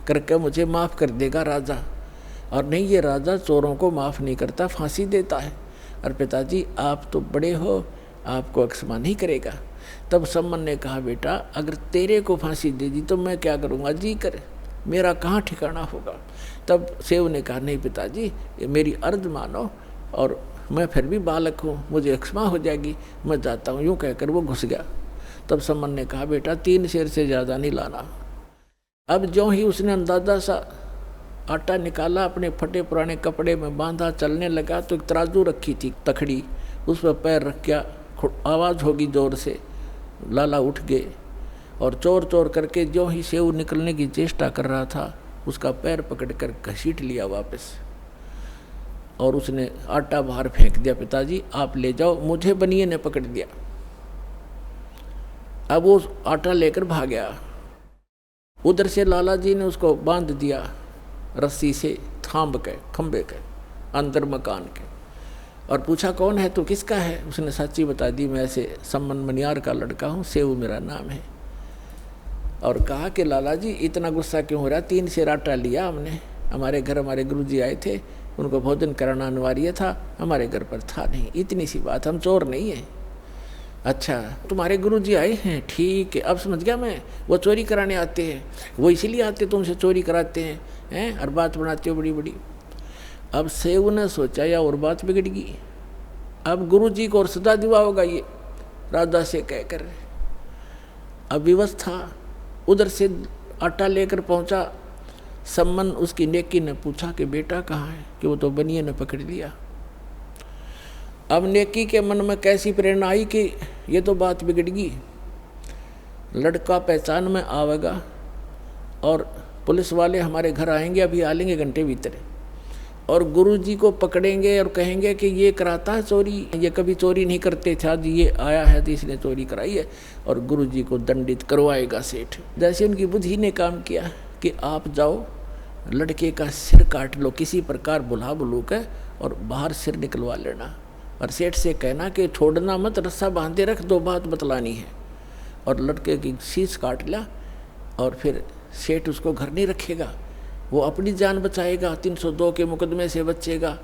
करके मुझे माफ़ कर देगा राजा, और नहीं, ये राजा चोरों को माफ़ नहीं करता, फांसी देता है। और पिताजी आप तो बड़े हो, आपको क्षमा नहीं करेगा। तब सम्मन ने कहा, बेटा अगर तेरे को फांसी दे दी तो मैं क्या करूँगा, जी करे, मेरा कहाँ ठिकाना होगा। तब सेव ने कहा, नहीं पिताजी, मेरी अर्ज मानो, और मैं फिर भी बालक हूँ, मुझे क्षमा हो जाएगी, मैं जाता हूँ। यूँ कहकर वो घुस गया। तब सम्मन ने कहा, बेटा 3 सेर से ज़्यादा नहीं लाना। अब जो ही उसने अंदाजा सा आटा निकाला, अपने फटे पुराने कपड़े में बांधा, चलने लगा, तो एक तराजू रखी थी तखड़ी, उस पर पैर रख गया, आवाज़ होगी जोर से, लाला उठ गए, और चोर चोर करके जो ही सेव निकलने की चेष्टा कर रहा था, उसका पैर पकड़कर घसीट लिया वापस, और उसने आटा बाहर फेंक दिया। पिताजी आप ले जाओ, मुझे बनिए ने पकड़ दिया। अब वो आटा लेकर भाग गया। उधर से लाला जी ने उसको बांध दिया रस्सी से, थांब के खंबे के अंदर मकान के, और पूछा, कौन है तू, किसका है? उसने सच्ची बता दी, मैं ऐसे सम्मन मनियार का लड़का हूँ, सेव मेरा नाम है। और कहा कि लाला जी इतना गुस्सा क्यों हो रहा, 3 सेर आटा लिया हमने, हमारे घर हमारे गुरुजी आए थे, उनको भोजन कराना अनिवार्य था, हमारे घर पर था नहीं, इतनी सी बात, हम चोर नहीं हैं। अच्छा तुम्हारे गुरुजी आए हैं, ठीक है, अब समझ गया मैं, वो चोरी कराने आते हैं, वो इसीलिए आते तुमसे चोरी कराते हैं, और बात बनाते हो बड़ी बड़ी। अब सेव ने सोचा, या और बात बिगड़ गई, अब गुरुजी को और सजा दिवा होगा ये राजा से कहकर। अब व्यवस्था, उधर से आटा लेकर पहुंचा सम्मन, उसकी नेकी ने पूछा कि बेटा कहाँ है, कि वो तो बनिए ने पकड़ लिया। अब नेकी के मन में कैसी प्रेरणा आई कि ये तो बात बिगड़ गई, लड़का पहचान में आवेगा, और पुलिस वाले हमारे घर आएंगे, अभी आ लेंगे घंटे भीतर, और गुरुजी को पकड़ेंगे और कहेंगे कि ये कराता है चोरी, ये कभी चोरी नहीं करते थे, आज ये आया है तो इसने चोरी कराई है, और गुरुजी को दंडित करवाएगा सेठ। जैसे उनकी बुद्धि ने काम किया कि आप जाओ, लड़के का सिर काट लो किसी प्रकार, बुला बुलू के, और बाहर सिर निकलवा लेना, और सेठ से कहना कि छोड़ना मत, रस्सा बांधे रख, 2 बात बतलानी है। और लड़के की शीश काट लिया, और फिर सेठ उसको घर नहीं रखेगा, वो अपनी जान बचाएगा, 302 के मुकदमे से बचेगा।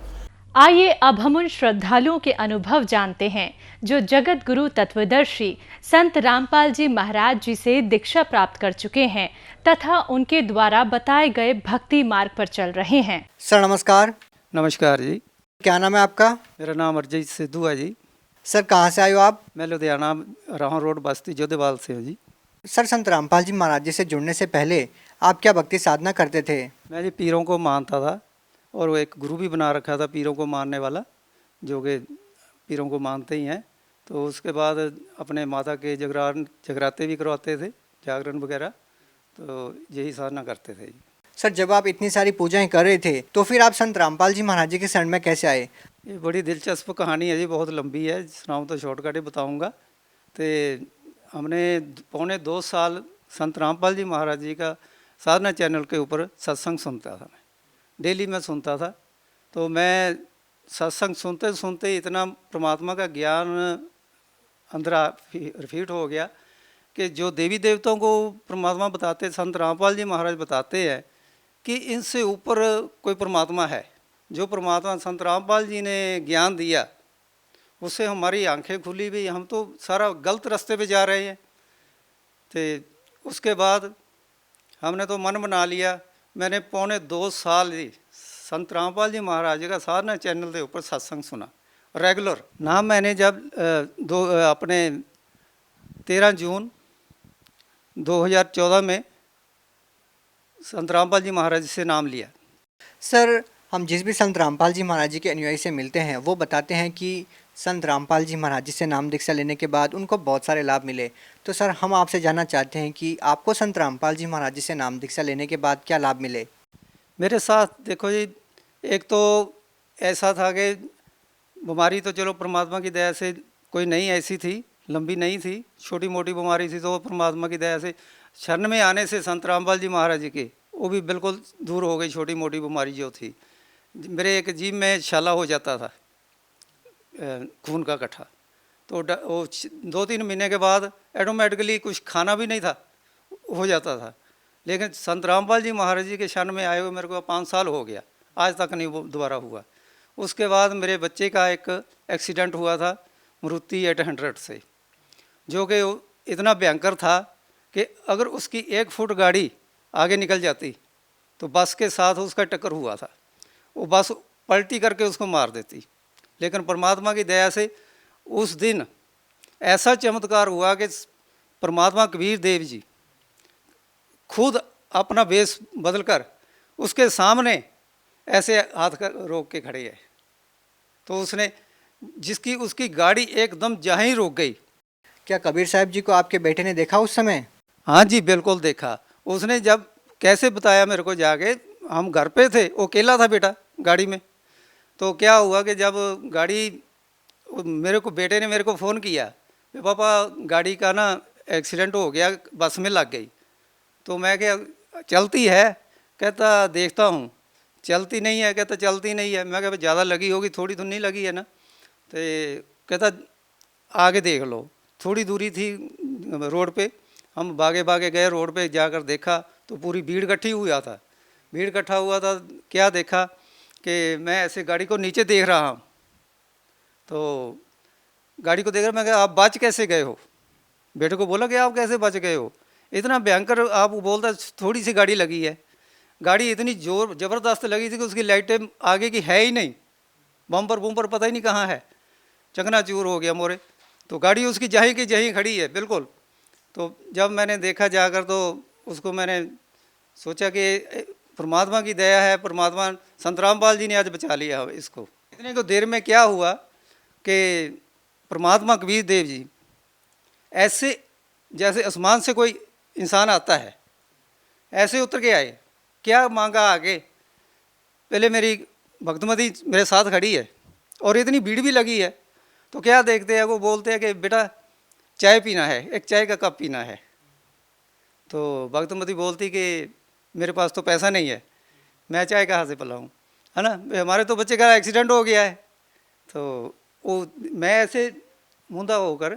आइए अब हम उन श्रद्धालुओं के अनुभव जानते हैं जो जगत गुरु तत्वदर्शी संत रामपाल जी महाराज जी से दीक्षा प्राप्त कर चुके हैं तथा उनके द्वारा बताए गए भक्ति मार्ग पर चल रहे हैं। सर नमस्कार। नमस्कार जी। क्या नाम है आपका? मेरा नाम अरजीत सिद्धू है जी। सर कहाँ से आए हो आप? मैं लुधियाना राहौं रोड बस्ती जोधेवाल से हूँ जी। सर संत रामपाल जी महाराज जी से जुड़ने से पहले आप क्या भक्ति साधना करते थे? मैं जी पीरों को मानता था, और वो एक गुरु भी बना रखा था पीरों को मानने वाला, जो कि पीरों को मानते ही हैं। तो उसके बाद अपने माता के जगराते भी करवाते थे, जागरण वगैरह, तो यही साधना करते थे जी। सर जब आप इतनी सारी पूजाएं कर रहे थे तो फिर आप संत रामपाल जी महाराज जी के शरण में कैसे आए? ये बड़ी दिलचस्प कहानी है जी, बहुत लंबी है, सुनाऊँ तो शॉर्टकट ही बताऊँगा। तो हमने 2.25 साल संत रामपाल जी महाराज जी का साधना चैनल के ऊपर सत्संग सुनता था। मैं डेली में सुनता था, तो मैं सत्संग सुनते सुनते इतना परमात्मा का ज्ञान अंदर रिफीट हो गया कि जो देवी देवताओं को परमात्मा बताते, संत रामपाल जी महाराज बताते हैं कि इनसे ऊपर कोई परमात्मा है। जो परमात्मा संत रामपाल जी ने ज्ञान दिया, उससे हमारी आंखें खुली भी, हम तो सारा गलत रास्ते पे जा रहे हैं। तो उसके बाद हमने तो मन बना लिया, मैंने 2.25 साल ही संत रामपाल जी महाराज जी का साधना चैनल के ऊपर सत्संग सुना रेगुलर। नाम मैंने जब अपने 13 जून 2014 में संत रामपाल जी महाराज जी से नाम लिया। सर हम जिस भी संत रामपाल जी महाराज जी के अनुयायी से मिलते हैं वो बताते हैं कि संत रामपाल जी महाराज जी से नाम दीक्षा लेने के बाद उनको बहुत सारे लाभ मिले। तो सर हम आपसे जानना चाहते हैं कि आपको संत रामपाल जी महाराज जी से नाम दीक्षा लेने के बाद क्या लाभ मिले? मेरे साथ देखो जी, एक तो ऐसा था कि बीमारी तो चलो परमात्मा की दया से कोई नहीं ऐसी थी, लंबी नहीं थी, छोटी मोटी बीमारी थी, तो परमात्मा की दया से शरण में आने से संत रामपाल जी महाराज जी के वो भी बिल्कुल दूर हो गई, छोटी मोटी बीमारी जो थी। मेरे एक जीभ में छाला हो जाता था, खून का गड्ढा। तो वो 2-3 महीने के बाद ऑटोमेटिकली कुछ खाना भी नहीं था, हो जाता था। लेकिन संत रामपाल जी महाराज जी के शन में आए हुए मेरे को 5 साल हो गया, आज तक नहीं वो दोबारा हुआ। उसके बाद मेरे बच्चे का एक एक्सीडेंट हुआ था मारुति 800 से, जो कि इतना भयंकर था कि अगर उसकी 1 फुट गाड़ी आगे निकल जाती तो बस के साथ उसका टक्कर हुआ था, वो बस पलटी करके उसको मार देती। लेकिन परमात्मा की दया से उस दिन ऐसा चमत्कार हुआ कि परमात्मा कबीर देव जी खुद अपना वेश बदलकर उसके सामने ऐसे हाथ कर रोक के खड़े है। तो उसने उसकी गाड़ी एकदम जहाँ ही रुक गई। क्या कबीर साहब जी को आपके बेटे ने देखा उस समय? हाँ जी, बिल्कुल देखा। उसने जब कैसे बताया मेरे को, जाके हम घर पे थे, वो अकेला था बेटा गाड़ी में। तो क्या हुआ कि जब गाड़ी बेटे ने मेरे को फ़ोन किया कि पापा गाड़ी का ना एक्सीडेंट हो गया, बस में लग गई। तो मैं क्या चलती है? कहता देखता हूँ। चलती नहीं है? कहता चलती नहीं है। मैं क्या ज़्यादा लगी होगी, थोड़ी तो नहीं लगी है ना? तो कहता आगे देख लो। थोड़ी दूरी थी रोड पे, हम भागे भागे गए, रोड पे जाकर देखा तो पूरी भीड़ इकट्ठी हुआ था। भीड़ इकट्ठा हुआ था, क्या देखा कि मैं ऐसे गाड़ी को नीचे देख रहा हूँ। तो गाड़ी को देख रहा, मैं कहा आप बच कैसे गए हो? बेटे को बोला कि आप कैसे बच गए हो? इतना भयंकर आप बोलता थोड़ी सी गाड़ी लगी है। गाड़ी इतनी जोर ज़बरदस्त लगी थी कि उसकी लाइटें आगे की है ही नहीं, बम्पर पता ही नहीं कहाँ है, चकनाचूर हो गया मोरे। तो गाड़ी उसकी जहीं की जहीं खड़ी है बिल्कुल। तो जब मैंने देखा जाकर तो उसको मैंने सोचा कि परमात्मा की दया है, परमात्मा संत रामपाल जी ने आज बचा लिया इसको। इतने को देर में क्या हुआ कि परमात्मा कबीर देव जी ऐसे जैसे आसमान से कोई इंसान आता है ऐसे उतर के आए। क्या मांगा आगे? पहले मेरी भक्तमती मेरे साथ खड़ी है और इतनी भीड़ भी लगी है। तो क्या देखते हैं, वो बोलते हैं कि बेटा चाय पीना है, एक चाय का कप पीना है। तो भक्तमती बोलती कि मेरे पास तो पैसा नहीं है, मैं चाय कहाँ से पिलाऊं, है ना? हमारे तो बच्चे का एक्सीडेंट हो गया है। तो वो मैं ऐसे मुंदा होकर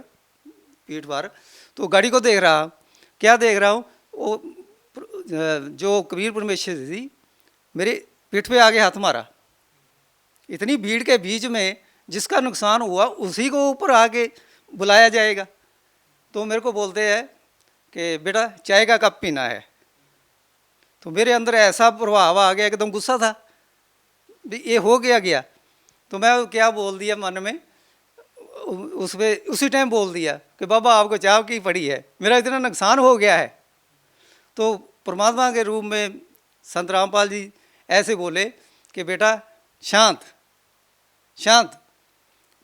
पीठ पर तो गाड़ी को देख रहा, क्या देख रहा हूँ, वो जो कबीर परमेश्वर थी मेरे पीठ पे आगे हाथ मारा। इतनी भीड़ के बीच में जिसका नुकसान हुआ उसी को ऊपर आके बुलाया जाएगा। तो मेरे को बोलते हैं कि बेटा चाय का कप पीना है। तो मेरे अंदर ऐसा प्रभाव आ गया, एकदम गुस्सा था, ये हो गया। तो मैं क्या बोल दिया मन में, उसी टाइम बोल दिया कि बाबा आपको चाय की पड़ी है, मेरा इतना नुकसान हो गया है। तो परमात्मा के रूप में संत रामपाल जी ऐसे बोले कि बेटा शांत शांत,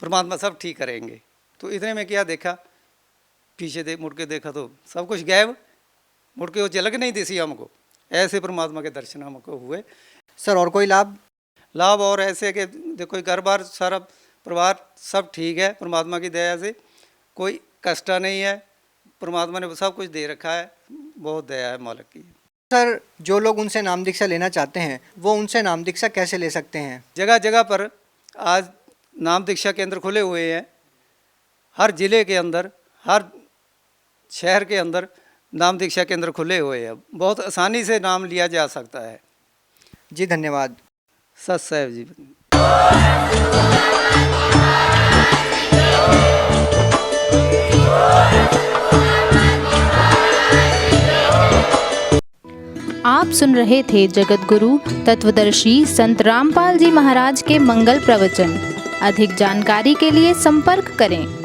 परमात्मा सब ठीक करेंगे। तो इतने में क्या देखा, पीछे मुड़ के देखा तो सब कुछ गायब, मुड़ के वो झलक नहीं दिसी हमको। ऐसे परमात्मा के दर्शन हमको हुए। सर और कोई लाभ? लाभ और ऐसे कि देखो घर बार सारा परिवार सब ठीक है, परमात्मा की दया से कोई कष्ट नहीं है, परमात्मा ने सब कुछ दे रखा है, बहुत दया है मालिक की। सर जो लोग उनसे नाम दीक्षा लेना चाहते हैं वो उनसे नाम दीक्षा कैसे ले सकते हैं? जगह जगह पर आज नाम दीक्षा केंद्र खुले हुए हैं, हर ज़िले के अंदर, हर शहर के अंदर नाम दीक्षा केंद्र खुले हुए हैं, बहुत आसानी से नाम लिया जा सकता है। जी धन्यवाद। सत साहब जी। आप सुन रहे थे जगत गुरु तत्वदर्शी संत रामपाल जी महाराज के मंगल प्रवचन। अधिक जानकारी के लिए संपर्क करें।